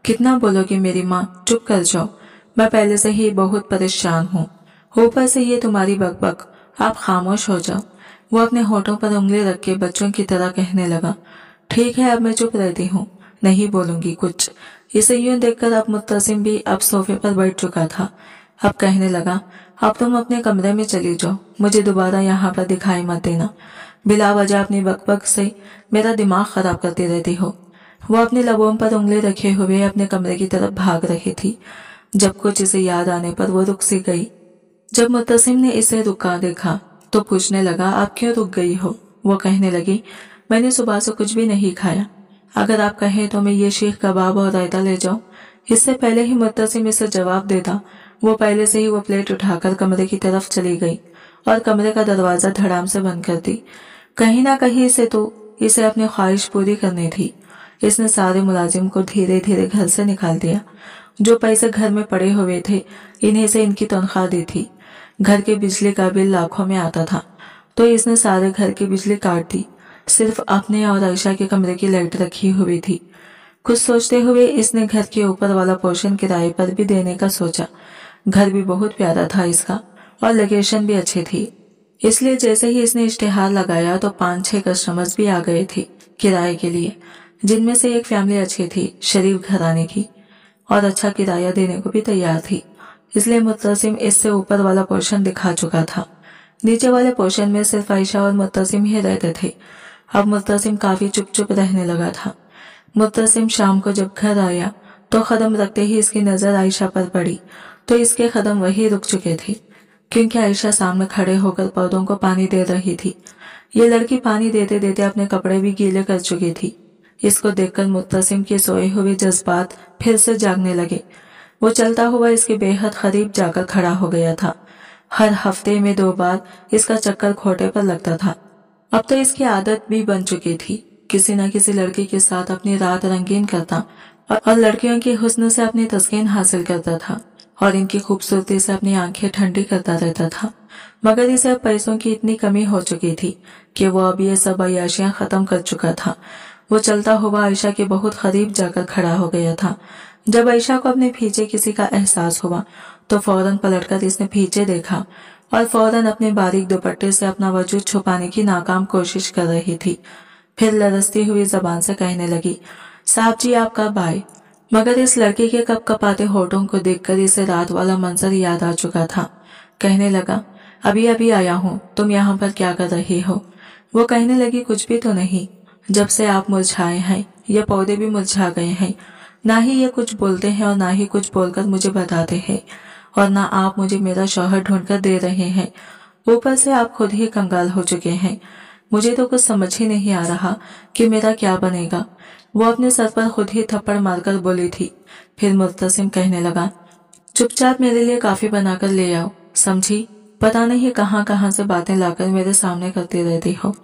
Speaker 1: कितना बोलोगे मेरी माँ, चुप कर जाओ। मैं पहले से ही बहुत परेशान हूँ, ऊपर से ये तुम्हारी बकबक। आप खामोश हो जाओ। वो अपने होठों पर उंगली रख के बच्चों की तरह कहने लगा, ठीक है अब मैं चुप रहती हूँ, नहीं बोलूंगी कुछ। इसे यूं देखकर अब मुत्तसिम भी अब सोफे पर बैठ चुका था। अब कहने लगा, अब तुम अपने कमरे में चली जाओ, मुझे दोबारा यहाँ पर दिखाई मत देना। बिला वजह अपनी बकबक से मेरा दिमाग खराब करती रहती हो। वो अपने लबों पर उंगली रखे हुए अपने कमरे की तरफ भाग रही थी। जब कुछ इसे याद आने पर वो रुक सी गई। जब मुत्तसिम ने इसे रुका देखा तो पूछने लगा, आप क्यों रुक गई हो? वो कहने लगी, मैंने सुबह से कुछ भी नहीं खाया। अगर आप कहें तो मैं ये शीख कबाब और रायता ले जाऊं। इससे पहले ही मुत्तसिम इसे जवाब देता, वो पहले से ही वो प्लेट उठाकर कमरे की तरफ चली गई और कमरे का दरवाजा धड़ाम से बंद कर दी। कहीं ना कहीं से तो इसे अपनी ख्वाहिश पूरी करनी थी। इसने सारे मुलाजिम को धीरे धीरे घर से निकाल दिया। जो पैसे घर में पड़े हुए थे इन्हीं से इनकी तनख्वाह दी थी। घर के बिजली का बिल लाखों में आता था तो इसने सारे घर की बिजली काट दी। सिर्फ अपने और आयशा के कमरे की लाइट रखी हुई थी। कुछ सोचते हुए इसने घर के ऊपर वाला पोर्शन किराए पर भी देने का सोचा। घर भी बहुत प्यारा था इसका और लोकेशन भी अच्छी थी, इसलिए जैसे ही इसने इश्तेहार लगाया तो 5-6 कस्टमर्स भी आ गए थे किराए के लिए, जिनमें से एक फैमिली अच्छी थी, शरीफ घराने की, और अच्छा किराया देने को भी तैयार थी। इसलिए मुत्तसिम इससे ऊपर वाला पोर्शन दिखा चुका था। नीचे वाले पोर्शन में सिर्फ आयशा और मुत्तसिम ही रहते थे। अब मुत्तसिम काफी चुप चुप रहने लगा था। मुत्तसिम शाम को जब घर आया तो कदम रखते ही इसकी नजर आयशा पर पड़ी तो इसके कदम वही रुक चुके थे, क्योंकि आयशा सामने खड़े होकर पौधों को पानी दे रही थी। ये लड़की पानी देते देते अपने कपड़े भी गीले कर चुकी थी। इसको देखकर मुत्तसिम के सोए हुए जज्बात फिर से जागने लगे। वो चलता हुआ इसके बेहद करीब जाकर खड़ा हो गया था। हर हफ्ते में 2 बार इसका चक्कर खोटे पर लगता था। अब तो इसकी आदत भी बन चुकी थी, किसी न किसी लड़की के साथ अपनी रात रंगीन करता और लड़कियों की हुस्न से अपनी तस्कीन हासिल करता था और इनकी खूबसूरती से अपनी आंखें ठंडी करता रहता था। मगर इसे अब पैसों की इतनी कमी हो चुकी थी कि वो अब ये सब अय्याशियां खत्म कर चुका था। वो चलता हुआ आयशा के बहुत करीब जाकर खड़ा हो गया था। जब आयशा को अपने पीछे किसी का एहसास हुआ तो फौरन पलटकर इसने पीछे देखा और फौरन अपने बारीक दुपट्टे से अपना वजूद छुपाने की नाकाम कोशिश कर रही थी। फिर लरसती हुई जबान से कहने लगी, साहब जी आप कब आए? मगर इस लड़के के कप कपाते होठों को देखकर इसे रात वाला मंजर याद आ चुका था। कहने लगा, अभी अभी आया हूँ, तुम यहाँ पर क्या कर रही हो? वो कहने लगी, कुछ भी तो नहीं, जब से आप मुरझाए हैं ये पौधे भी मुरझा गए हैं। ना ही ये कुछ बोलते हैं और ना ही कुछ बोलकर मुझे बताते हैं, और ना आप मुझे मेरा शौहर ढूंढकर दे रहे हैं। ऊपर से आप खुद ही कंगाल हो चुके हैं। मुझे तो कुछ समझ ही नहीं आ रहा कि मेरा क्या बनेगा। वो अपने सर पर खुद ही थप्पड़ मारकर बोली थी। फिर मुत्तसिम कहने लगा, चुपचाप मेरे लिए काफी बनाकर ले आओ, समझी? पता नहीं कहाँ कहाँ से बातें लाकर मेरे सामने करती रहती हो।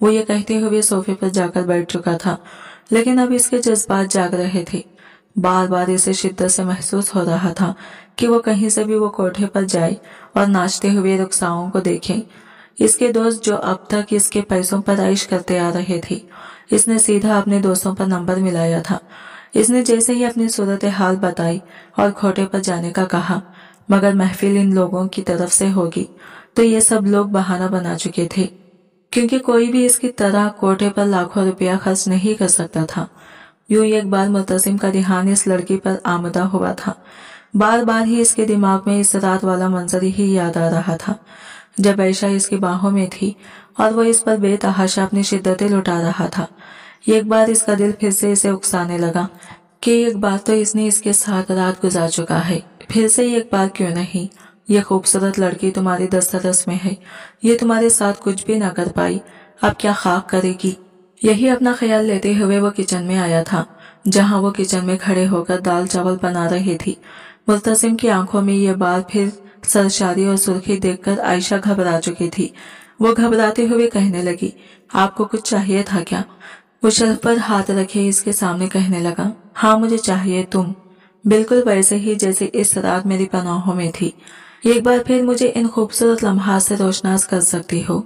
Speaker 1: वो ये कहते हुए सोफे पर जाकर बैठ चुका था, लेकिन अब इसके जज्बात जाग रहे थे। बार बार इसे शिद्दत से महसूस हो रहा था कि वो कहीं से भी वो कोठे पर जाए और नाचते हुए रुखसाओं को देखे। इसके दोस्त जो अब तक इसके पैसों पर ऐश करते आ रहे थे, इसने सीधा अपने दोस्तों पर नंबर मिलाया था। इसने जैसे ही अपनी सूरत हाल बताई और खोटे पर जाने का कहा, मगर महफिल इन लोगों की तरफ से होगी तो ये सब लोग बहाना बना चुके थे, क्योंकि कोई भी इसकी तरह कोठे पर लाखों रुपया खर्च नहीं कर सकता था। यूं एक बार मुत्तसिम का ध्यान इस लड़की पर आमदा हुआ था। बार बार ही इसके दिमाग में इस रात वाला मंजर ही याद आ रहा था। जब आयशा इसकी बाहों में थी और वो इस पर बेतहाशा अपनी शिद्दतें लुटा रहा था। एक बार इसका दिल फिर से इसे उकसाने लगा कि एक बार तो इसने इसके साथ रात गुजार चुका है, फिर से एक बार क्यों नहीं। ये खूबसूरत लड़की तुम्हारी दस्तरस में है, ये तुम्हारे साथ कुछ भी ना कर पाई, अब क्या खाक करेगी। यही अपना ख्याल लेते हुए वो किचन में आया था, जहां वो किचन में खड़े होकर दाल चावल बना रही थी। मुल्तसिम की आंखों में ये बार फिर सरशारी और सुर्खी देखकर आयशा घबरा चुकी थी। वो घबराते हुए कहने लगी, आपको कुछ चाहिए था क्या? वो शेल्फ पर हाथ रखे इसके सामने कहने लगा, हाँ मुझे चाहिए तुम, बिल्कुल वैसे ही जैसे इस रात मेरी पनाहों में थी। एक बार फिर मुझे इन खूबसूरत लम्हात से रोशनास कर सकती हो।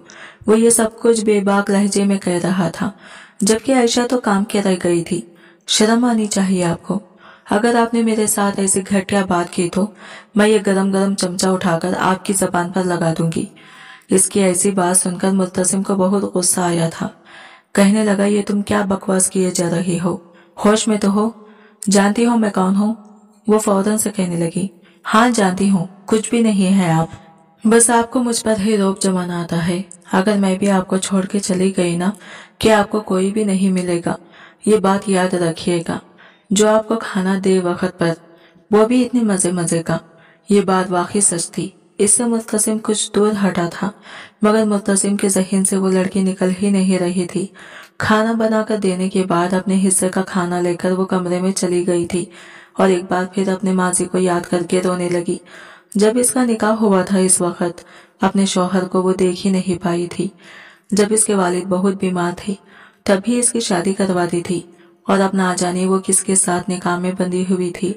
Speaker 1: वो ये सब कुछ बेबाक लहजे में कह रहा था, जबकि आयशा तो काम के रह गई थी। शर्म आनी चाहिए आपको। अगर आपने मेरे साथ ऐसी घटिया बात की तो मैं ये गरम गरम चमचा उठाकर आपकी जबान पर लगा दूंगी। इसकी ऐसी बात सुनकर मुल्तसिम को बहुत गुस्सा आया था। कहने लगा, ये तुम क्या बकवास किए जा रही हो, होश में तो हो? जानती हो मैं कौन हूँ? वो फौरन से कहने लगी, हाँ जानती हूँ, कुछ भी नहीं है आप, बस आपको मुझ पर ही रौब जमाना आता है। अगर मैं भी आपको छोड़ के चली गई ना, कि आपको कोई भी नहीं मिलेगा, ये बात याद रखिएगा। जो आपको खाना दे वक्त पर, वो भी इतने मजे मजे का। ये बात वाकई सच थी। इससे मुल्तसिम कुछ दूर हटा था, मगर मुल्तसिम के ज़हन से वो लड़की निकल ही नहीं रही थी। खाना बनाकर देने के बाद अपने हिस्से का खाना लेकर वो कमरे में चली गई थी और एक बार फिर अपने माजी को याद करके रोने लगी। जब इसका निकाह हुआ था इस वक्त अपने शौहर को वो देख ही नहीं पाई थी। जब इसके वालिद बहुत बीमार थे तभी इसकी शादी करवा दी थी और अब ना जाने वो किसके साथ निकाह में बंधी हुई थी।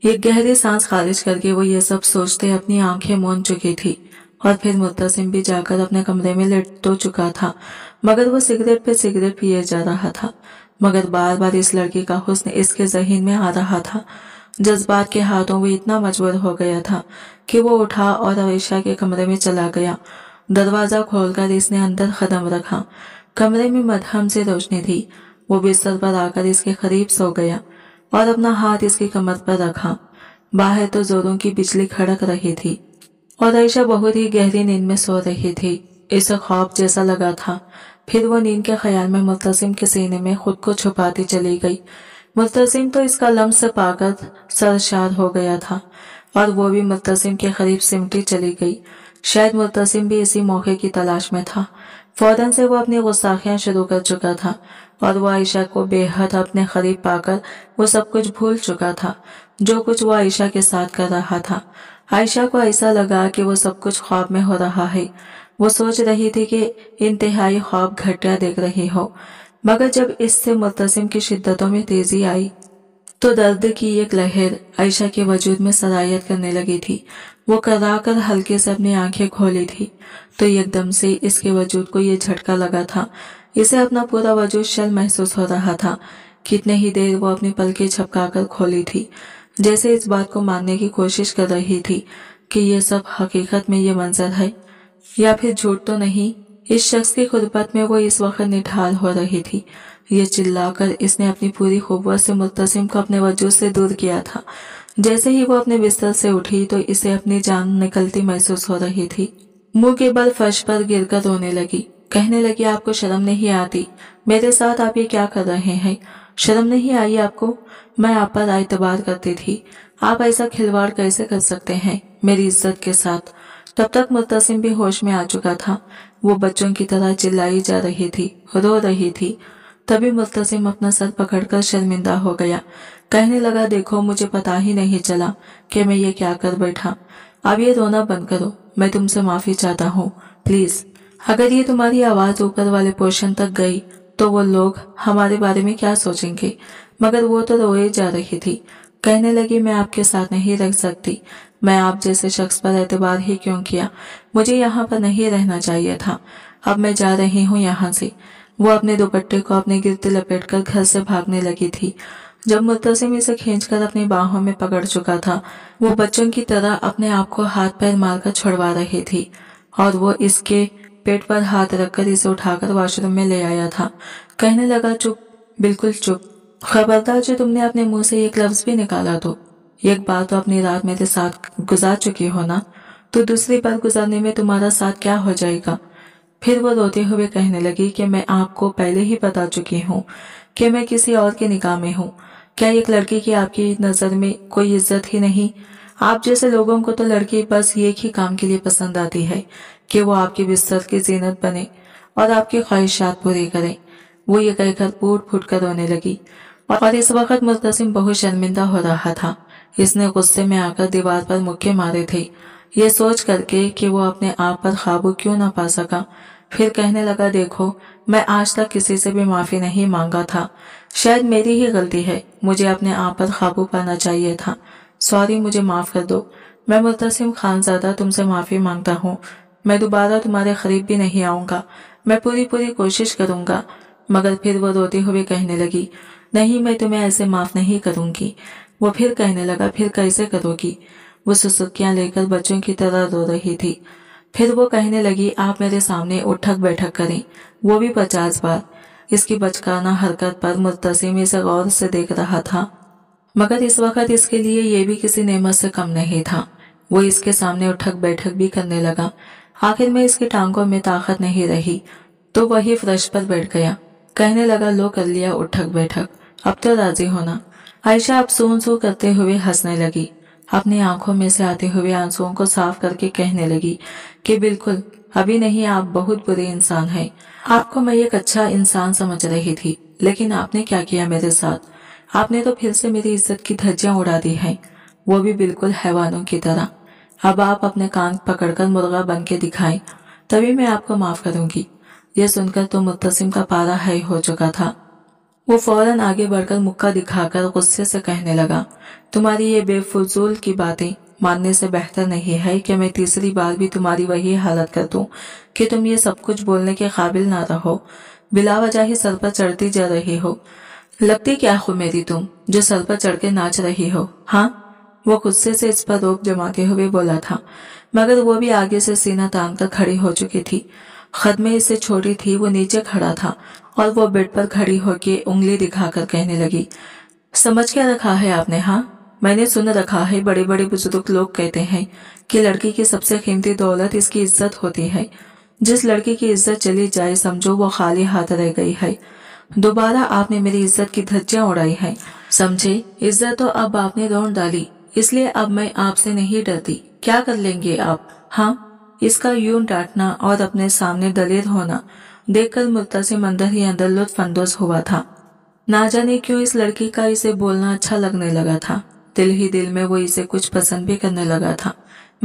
Speaker 1: एक गहरी सांस खारिज करके वो ये सब सोचते अपनी आंखें मूंद चुकी थी और फिर मुत्तसिम भी जाकर अपने कमरे में लेट तो चुका था, मगर वो सिगरेट पे सिगरेट पिए जा रहा था। मगर बार बार इस लड़की का हुस्न इसके ज़हन में आ रहा था। जज्बात के हाथों वो इतना मजबूर हो गया था कि वो उठा और आयशा के कमरे में चला गया। दरवाजा खोलकर इसने अंदर कदम रखा। कमरे में मध्यम से रोशनी थी। वो बिस्तर पर आकर इसके करीब सो गया और अपना हाथ इसकी कमर पर रखा। बाहर तो जोरों की बिजली खड़क रही थी और आयशा बहुत ही गहरी नींद में सो रही थी। इसे ख्वाब जैसा लगा था। फिर वो नींद के ख्याल में मुल्तसिम के सीने में खुद को छुपाती चली गई। मुल्तसिम तो इसका लम्स पाकर सरशार हो गया था और वो भी मुल्तसिम के करीब सिमटी चली गई। शायद मुल्तसिम भी इसी मौके की तलाश में था। फौरन से वो अपनी गुस्ताखियां शुरू कर चुका था और वो आयशा को बेहद अपने करीब पाकर वो सब कुछ भूल चुका था जो कुछ वो आयशा के साथ कर रहा था। आयशा को ऐसा लगा कि वो सब कुछ ख्वाब में हो रहा है। वो सोच रही थी कि इंतहाई ख्वाब घटिया देख रही हो, मगर जब इससे मुल्तसिम की शिद्दतों में तेजी आई तो दर्द की एक लहर आयशा के वजूद में सरायत करने लगी थी। वो कराकर हल्के से अपनी आंखें खोली थी तो एकदम से इसके वजूद को ये झटका लगा था। इसे अपना पूरा वजूद शल महसूस हो रहा था। कितने ही देर वो अपनी पलकें झपकाकर खोली थी, जैसे इस बात को मानने की कोशिश कर रही थी कि ये सब हकीकत में ये मंजर है या फिर झूठ तो नहीं। इस शख्स की गुर्बत में वो इस वक्त निढाल हो रही थी। ये चिल्लाकर इसने अपनी पूरी कुव्वत से मुल्तसिम को अपने वजूद से दूर किया था। जैसे ही वो अपने बिस्तर से उठी तो इसे अपनी जान निकलती महसूस हो रही थी। मुंह के बल फर्श पर गिरकर रोने लगी। कहने लगी, आपको शर्म नहीं आती? मेरे साथ आप ये क्या कर रहे हैं? शर्म नहीं आई आपको? मैं आप पर एतबार करती थी, आप ऐसा खिलवाड़ कैसे कर सकते हैं मेरी इज्जत के साथ? तब तक मुल्तसिम भी होश में आ चुका था। वो बच्चों की तरह चिल्लाई जा रही थी, रो रही थी। तभी मुल्तसिम अपना सर पकड़कर शर्मिंदा हो गया। कहने लगा, देखो मुझे पता ही नहीं चला कि मैं ये क्या कर बैठा। अब ये रोना बंद करो, मैं तुमसे माफी चाहता हूँ, प्लीज। अगर ये तुम्हारी आवाज ऊपर वाले पोर्शन तक गई तो वो लोग हमारे बारे में क्या सोचेंगे? मगर वो तो रोए जा रही थी। कहने लगी, मैं आपके साथ नहीं रह सकती। मैं आप जैसे शख्स पर एतबार ही क्यों किया? मुझे यहाँ पर नहीं रहना चाहिए था। अब मैं जा रही हूँ यहाँ से। वो अपने दुपट्टे को अपने गिरते लपेटकर घर से भागने लगी थी। जब मुल्तसिम इसे खींचकर अपनी बाहों में पकड़ चुका था, वो बच्चों की तरह अपने आप को हाथ पैर मारकर छुड़वा रही थी और वो इसके पेट पर हाथ रखकर इसे उठाकर वॉशरूम में ले आया था। कहने लगा, चुप, बिल्कुल चुप। खबरदार जो तुमने अपने मुंह से एक लफ्ज भी निकाला तो। एक बार तो अपनी रात मेरे साथ गुजार चुकी हो ना, तो दूसरी बार गुजरने में तुम्हारा साथ क्या हो जाएगा। फिर वो रोते हुए कहने लगी कि मैं आपको पहले ही बता चुकी हूँ कि मैं किसी और के निकाह में हूँ। क्या एक लड़की की आपकी नजर में कोई इज्जत ही नहीं। आप जैसे लोगों को तो लड़की बस एक ही काम के लिए पसंद आती है कि वो आपके बिस्तर की जीनत बने और आपकी ख्वाहिशात पूरी करे। वो ये कहकर फूट फूट कर रोने लगी और इस वक्त मुल्तसिम बहुत शर्मिंदा हो रहा था। इसने गुस्से में आकर दीवार पर मुक्के मारे थे, ये सोच करके कि वो अपने आप पर काबू क्यों न पा सका। फिर कहने लगा, देखो मैं आज तक किसी से भी माफी नहीं मांगा था, शायद मेरी ही गलती है, मुझे अपने आप पर काबू पाना चाहिए था। सॉरी, मुझे माफ कर दो। मैं मुल्तसिम खानजादा तुमसे माफी मांगता हूँ। मैं दोबारा तुम्हारे करीब भी नहीं आऊंगा। मैं पूरी कोशिश करूंगा। मगर फिर वो रोते हुए कहने लगी, नहीं, मैं तुम्हें ऐसे माफ नहीं करूंगी। वो फिर कहने लगा, फिर कैसे करोगी। वो सुसुकियां लेकर बच्चों की तरह रो रही थी। फिर वो कहने लगी, आप मेरे सामने उठक बैठक करें, वो भी 50 बार। इसकी बचकाना हरकत पर मुल्तसिम इसे गौर से देख रहा था, मगर इस वक्त इसके लिए ये भी किसी नेमत से कम नहीं था। वो इसके सामने उठक बैठक भी करने लगा। आखिर में इसकी टांगों में ताकत नहीं रही तो वही फर्श पर बैठ गया। कहने लगा, लो कर लिया उठक बैठक, अब तो राजी होना। आयशा अब सून सू करते हुए हंसने लगी। अपनी आंखों में से आते हुए आंसुओं को साफ करके कहने लगी कि बिल्कुल अभी नहीं, आप बहुत बुरे इंसान हैं। आपको मैं एक अच्छा इंसान समझ रही थी, लेकिन आपने क्या किया मेरे साथ। आपने तो फिर से मेरी इज्जत की धज्जियां उड़ा दी हैं, वो भी बिल्कुल हैवानों की तरह। अब आप अपने कान पकड़कर मुर्गा बन के दिखाएं, तभी मैं आपको माफ करूंगी। यह सुनकर तो मुत्तसिम का पारा हाई हो चुका था। वो फौरन आगे बढ़कर मुक्का दिखाकर गुस्से से कहने लगा, तुम्हारी ये बेफजूल की बातें मानने से बेहतर नहीं है कि मैं तीसरी बार भी तुम्हारी वही हालत कर दूं कि तुम ये सब कुछ बोलने के काबिल ना रहो। बिलावजह ही सर पर चढ़ती जा रही हो। लगती क्या हो मेरी तुम, जो सर पर चढ़ के नाच रही हो। हाँ, वो गुस्से से इस पर रोक जमाते हुए बोला था, मगर वो भी आगे से सीना तान कर खड़ी हो चुकी थी। खदमे इससे छोटी थी, वो नीचे खड़ा था और वो बेड पर खड़ी होकर उंगली दिखाकर कहने लगी, समझ क्या रखा है आपने। हाँ, मैंने सुन रखा है, बड़े बड़े बुजुर्ग लोग कहते हैं कि लड़की की सबसे कीमती दौलत इसकी इज्जत होती है। जिस लड़की की इज्जत चली जाए, समझो वो खाली हाथ रह गई है। दोबारा आपने मेरी इज्जत की धज्जियां उड़ाई हैं, समझे। इज्जत तो अब आपने रौंद डाली, इसलिए अब मैं आपसे नहीं डरती। क्या कर लेंगे आप। हाँ, इसका यूं डांटना और अपने सामने दलेर होना देखकर मुत्तसिम अंदर ही अंदर लुत्फानंदोज हुआ था। ना जाने क्यों इस लड़की का इसे बोलना अच्छा लगने लगा था। दिल ही दिल में वो इसे कुछ पसंद भी करने लगा था,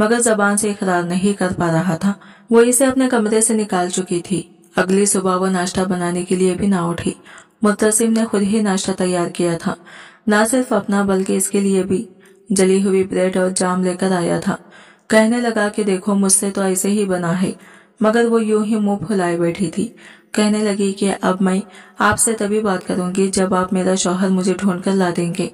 Speaker 1: मगर जबान से इकरार नहीं कर पा रहा था। वो इसे अपने कमरे से निकाल चुकी थी। अगली सुबह वो नाश्ता बनाने के लिए भी ना उठी। मुत्तसिम ने खुद ही नाश्ता तैयार किया था, ना सिर्फ अपना बल्कि इसके लिए भी। जली हुई ब्रेड और जाम लेकर आया था। कहने लगा कि देखो, मुझसे तो ऐसे ही बना है, मगर वो यूं ही मुंह फुलाए बैठी थी। कहने लगी कि अब मैं आपसे तभी बात करूंगी जब आप मेरा शौहर मुझे ढूंढ कर ला देंगे।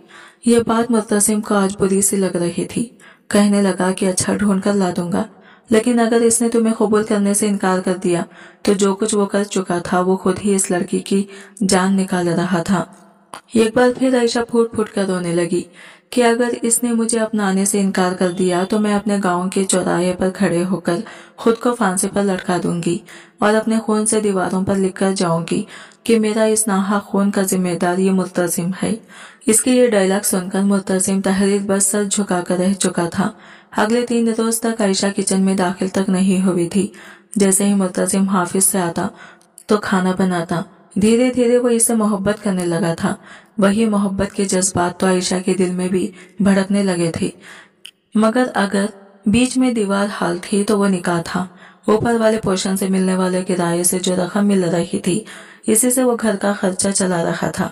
Speaker 1: ये बात मुत्तसिम को आज बुरी सी लग रही थी। कहने लगा कि अच्छा, ढूंढ कर ला दूंगा, लेकिन अगर इसने तुम्हें कबूल करने से इनकार कर दिया तो जो कुछ वो कर चुका था वो खुद ही इस लड़की की जान निकाल रहा था। एक बार फिर आयशा फूट फूट कर रोने लगी कि अगर इसने मुझे अपनाने से इनकार कर दिया तो मैं अपने गांव के चौराहे पर खड़े होकर खुद को फांसी पर लटका दूंगी और अपने खून से दीवारों पर लिखकर जाऊंगी कि मेरा इस नाहक खून का जिम्मेदार ये मुत्तसिम है। इसके ये डायलॉग सुनकर मुत्तसिम तहरीर बस सर झुकाकर रह चुका था। अगले 3 रोज तक आयशा किचन में दाखिल तक नहीं हुई थी। जैसे ही मुत्तसिम हाफिज से आता तो खाना बनाता। धीरे धीरे वो इससे मोहब्बत करने लगा था। वही मोहब्बत के जज्बात तो आयशा के दिल में भी भड़कने लगे थे, मगर अगर बीच में दीवार हाल थी तो वो निकाह था। ऊपर वाले पोर्शन से मिलने वाले किराए से जो रकम मिल रही थी, इसी से वो घर का खर्चा चला रहा था।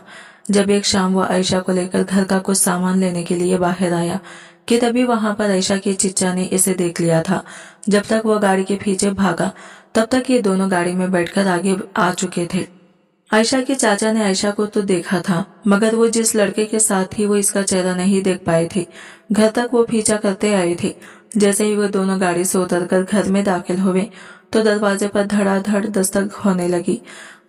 Speaker 1: जब एक शाम वो आयशा को लेकर घर का कुछ सामान लेने के लिए बाहर आया कि तभी वहां पर आयशा की चिच्चा ने इसे देख लिया था। जब तक वो गाड़ी के पीछे भागा तब तक ये दोनों गाड़ी में बैठकर आगे आ चुके थे। आयशा के चाचा ने आयशा को तो देखा था, मगर वो जिस लड़के के साथ थी वो इसका चेहरा नहीं देख पाए थे। घर तक वो पीछा करते आए थे। जैसे ही वो दोनों गाड़ी से उतरकर घर में दाखिल हुए तो दरवाजे पर धड़ाधड़ दस्तक होने लगी।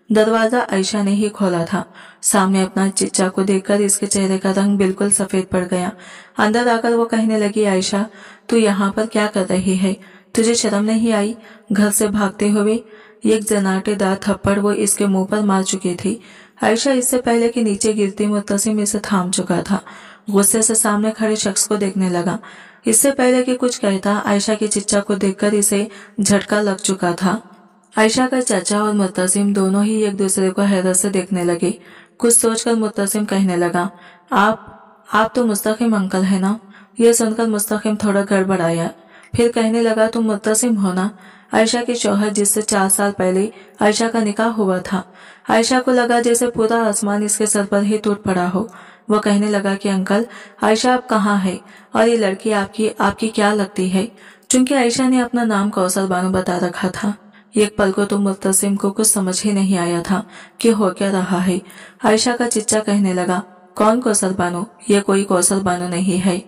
Speaker 1: दरवाजा आयशा ने ही खोला था। सामने अपना चिच्चा को देखकर इसके चेहरे का रंग बिल्कुल सफेद पड़ गया। अंदर आकर वो कहने लगी, आयशा तू यहाँ पर क्या कर रही है? तुझे शर्म नहीं आई? घर से भागते हुए। एक जनाटेदार थप्पड़ वो इसके मुंह पर मार चुकी थी। आयशा इससे पहले कि नीचे गिरती मुत्तसिम इसे थाम चुका था। गुस्से से सामने खड़े शख्स को देखने लगा। इससे पहले कि कुछ कहता, आयशा के चिच्चा को देखकर इसे झटका लग चुका था। आयशा का चाचा और मुत्तसिम दोनों ही एक दूसरे को हैरत से देखने लगे। कुछ सोचकर मुत्तसिम कहने लगा, आप तो मुस्तकिम अंकल है ना? यह सुनकर मुस्तकिम थोड़ा गड़बड़ाया, फिर कहने लगा, तुम मुत्तसिम हो ना? आयशा के शौहर जिससे 4 साल पहले आयशा का निकाह हुआ था। आयशा को लगा जैसे पूरा आसमान इसके सर पर ही टूट पड़ा हो। वो कहने लगा कि अंकल, आयशा अब कहाँ है और ये लड़की आपकी क्या लगती है? चूंकि आयशा ने अपना नाम कौसर बानो बता रखा था। एक पल को तो मुत्तसिम को कुछ समझ ही नहीं आया था कि हो क्या रहा है। आयशा का चिच्चा कहने लगा, कौन कौसर बानो? ये कोई कौसर बानो नहीं है,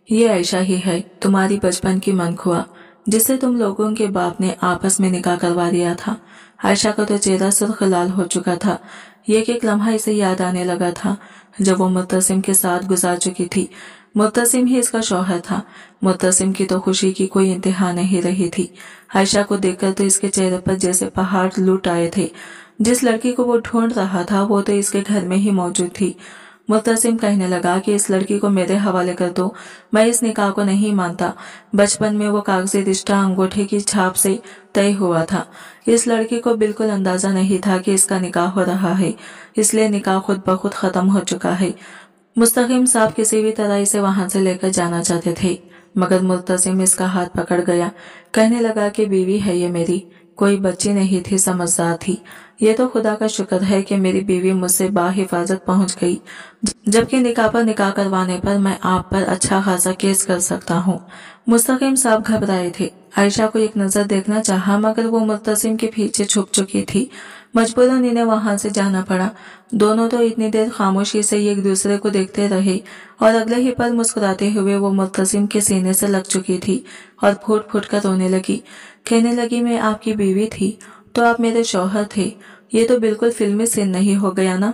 Speaker 1: ये आयशा ही है, तुम्हारी बचपन की मनखुआ, जिसे तुम लोगों के बाप ने आपस में निकाह करवा दिया था। आयशा का तो चेहरा सुर्ख लाल हो चुका था। एक लम्हा इसे याद आने लगा था जब वो मुत्तसिम के साथ गुजार चुकी थी। मुत्तसिम ही इसका शौहर था। मुत्तसिम की तो खुशी की कोई इंतहा नहीं रही थी। आयशा को देखकर तो इसके चेहरे पर जैसे पहाड़ लूट आए थे। जिस लड़की को वो ढूंढ रहा था वो तो इसके घर में ही मौजूद थी। मुत्तसिम कहने लगा कि इस लड़की को मेरे हवाले कर दो, मैं इस निकाह को नहीं मानता। बचपन में वो कागजी रिश्ता अंगूठे की छाप से तय हुआ था। इस लड़की को बिल्कुल अंदाजा नहीं था कि इसका निकाह हो रहा है, इसलिए निकाह खुद ब खुद खत्म हो चुका है। मुस्तकिम साहब किसी भी तरह इसे वहां से लेकर जाना चाहते थे, मगर मुत्तसिम इसका हाथ पकड़ गया। कहने लगा कि बीवी है ये मेरी, कोई बच्ची नहीं थी, समझदार थी। ये तो खुदा का शुक्र है कि मेरी बीवी मुझसे बाहिफाजत पहुंच गई, जबकि निकाह पर निकाह करवाने पर मैं आप पर अच्छा खासा केस कर सकता हूँ। मुस्तकिम साहब घबराए थे। आयशा को एक नजर देखना चाहा, मगर वो मुत्तसिम के पीछे छुप चुकी थी। मजबूरन इन्हें वहां से जाना पड़ा। दोनों तो इतनी देर खामोशी से एक दूसरे को देखते रहे और अगले ही पल मुस्कुराते हुए वो मुत्तसिम के सीने से लग चुकी थी और फूट फूट कर रोने लगी। कहने लगी, मैं आपकी बीवी थी तो आप मेरे शौहर थे। ये तो बिल्कुल फिल्मी सीन नहीं हो गया ना?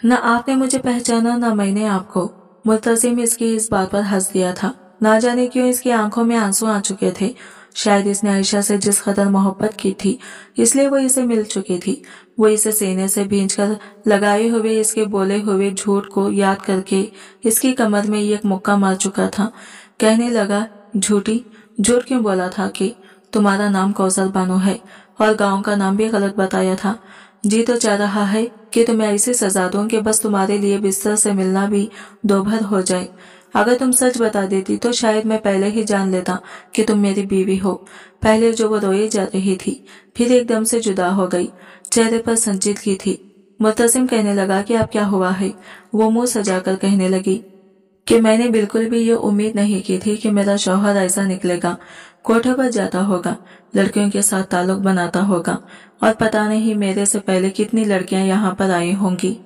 Speaker 1: न आपने मुझे पहचाना न मैंने आपको। मुत्तसिम इसकी इस बात पर हंस दिया था। ना जाने क्यों इसकी आंखों में आंसू आ चुके थे। शायद इसने आयशा से जिस कदर मोहब्बत की थी इसलिए वो इसे मिल चुकी थी। वो इसे सीने से भींचकर लगाए हुए इसके बोले हुए झूठ को याद करके इसकी कमर में एक मुक्का मार चुका था। कहने लगा, झूठी, झूठ क्यों बोला था कि तुम्हारा नाम कौसर बानो है और गांव का नाम भी गलत बताया था? जी तो चाह रहा है कि तुम्हें ऐसी सजा दूं कि बस तुम्हारे लिए बिस्तर से मिलना भी दोभर हो जाए। अगर तुम सच बता देती तो शायद मैं पहले ही जान लेता कि तुम मेरी बीवी हो। पहले जो वो रोई जा रही थी, फिर एकदम से जुदा हो गई, चेहरे पर संजीदगी थी। मुत्तसिम कहने लगा कि अब क्या हुआ है? वो मुंह सजाकर कहने लगी कि मैंने बिल्कुल भी ये उम्मीद नहीं की थी कि मेरा शौहर ऐसा निकलेगा। कोठे पर जाता होगा, लड़कियों के साथ ताल्लुक बनाता होगा और पता नहीं मेरे से पहले कितनी लड़कियां यहाँ पर आई होंगी।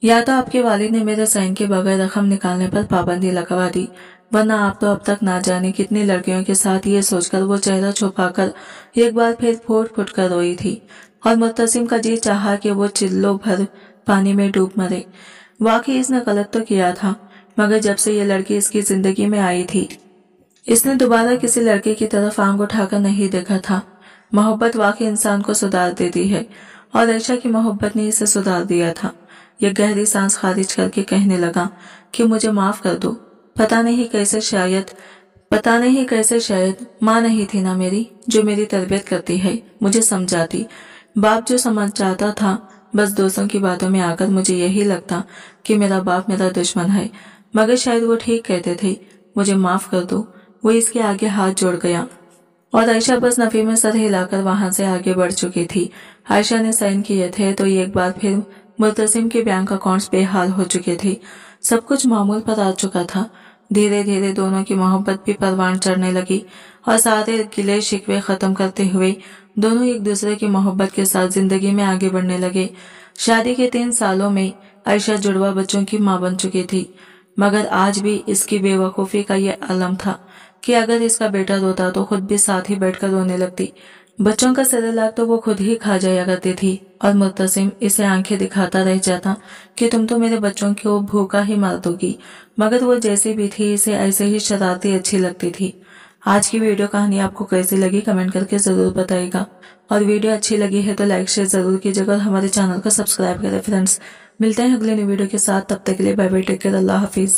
Speaker 1: या तो आपके वालिद ने मेरे साइन के बगैर रकम निकालने पर पाबंदी लगवा दी, वरना आप तो अब तक ना जाने कितनी लड़कियों के साथ ये सोचकर वो चेहरा छुपाकर एक बार फिर फूट फूट कर रोई थी। और मुत्तसिम का जी चाहा कि वो चिल्लों भर पानी में डूब मरे। वाकई इसने गलत तो किया था, मगर जब से ये लड़की इसकी जिंदगी में आई थी इसने दोबारा किसी लड़के की तरफ आंख उठाकर नहीं देखा था। मोहब्बत वाकई इंसान को सुधार देती है और आयशा की मोहब्बत ने इसे सुधार दिया था। ये गहरी सांस खारिज करके कहने लगा कि मुझे माफ कर दो। पता नहीं कैसे शायद माँ नहीं थी ना मेरी, जो मेरी तरबियत करती है, मुझे समझाती। बाप जो समझ चाहता था, बस दोस्तों की बातों में आकर मुझे यही लगता कि मेरा बाप मेरा दुश्मन है, मगर शायद वो ठीक कहते थे। मुझे माफ कर दो। वो इसके आगे हाथ जोड़ गया और आयशा बस नफी में सर हिलाकर वहां से आगे बढ़ चुकी थी। आयशा ने साइन किए थे तो एक बार फिर मुत्तसिम के बैंक अकाउंट्स बेहाल हो चुके थे। सब कुछ मामूल पर आ चुका था। धीरे धीरे दोनों की मोहब्बत भी परवान चढ़ने लगी और सारे गिले शिकवे खत्म करते हुए दोनों एक दूसरे की मोहब्बत के साथ जिंदगी में आगे बढ़ने लगे। शादी के 3 सालों में आयशा जुड़वा बच्चों की मां बन चुकी थी, मगर आज भी इसकी बेवकूफी का ये अलम था कि अगर इसका बेटा रोता तो खुद भी साथ ही बैठकर रोने लगती। बच्चों का सेरेलैक तो वो खुद ही खा जाया करती थी और मुत्तसिम इसे आंखें दिखाता रह जाता कि तुम तो मेरे बच्चों को भूखा ही मार दोगी, मगर वो जैसी भी थी इसे ऐसे ही शरारती अच्छी लगती थी। आज की वीडियो कहानी आपको कैसी लगी कमेंट करके जरूर बताइएगा, और वीडियो अच्छी लगी है तो लाइक शेयर जरूर कीजिएगा और हमारे चैनल को सब्सक्राइब करें फ्रेंड्स। मिलते हैं अगले नई वीडियो के साथ, तब तक के लिए बाय बाय, टेक केयर, अल्लाह हाफिज।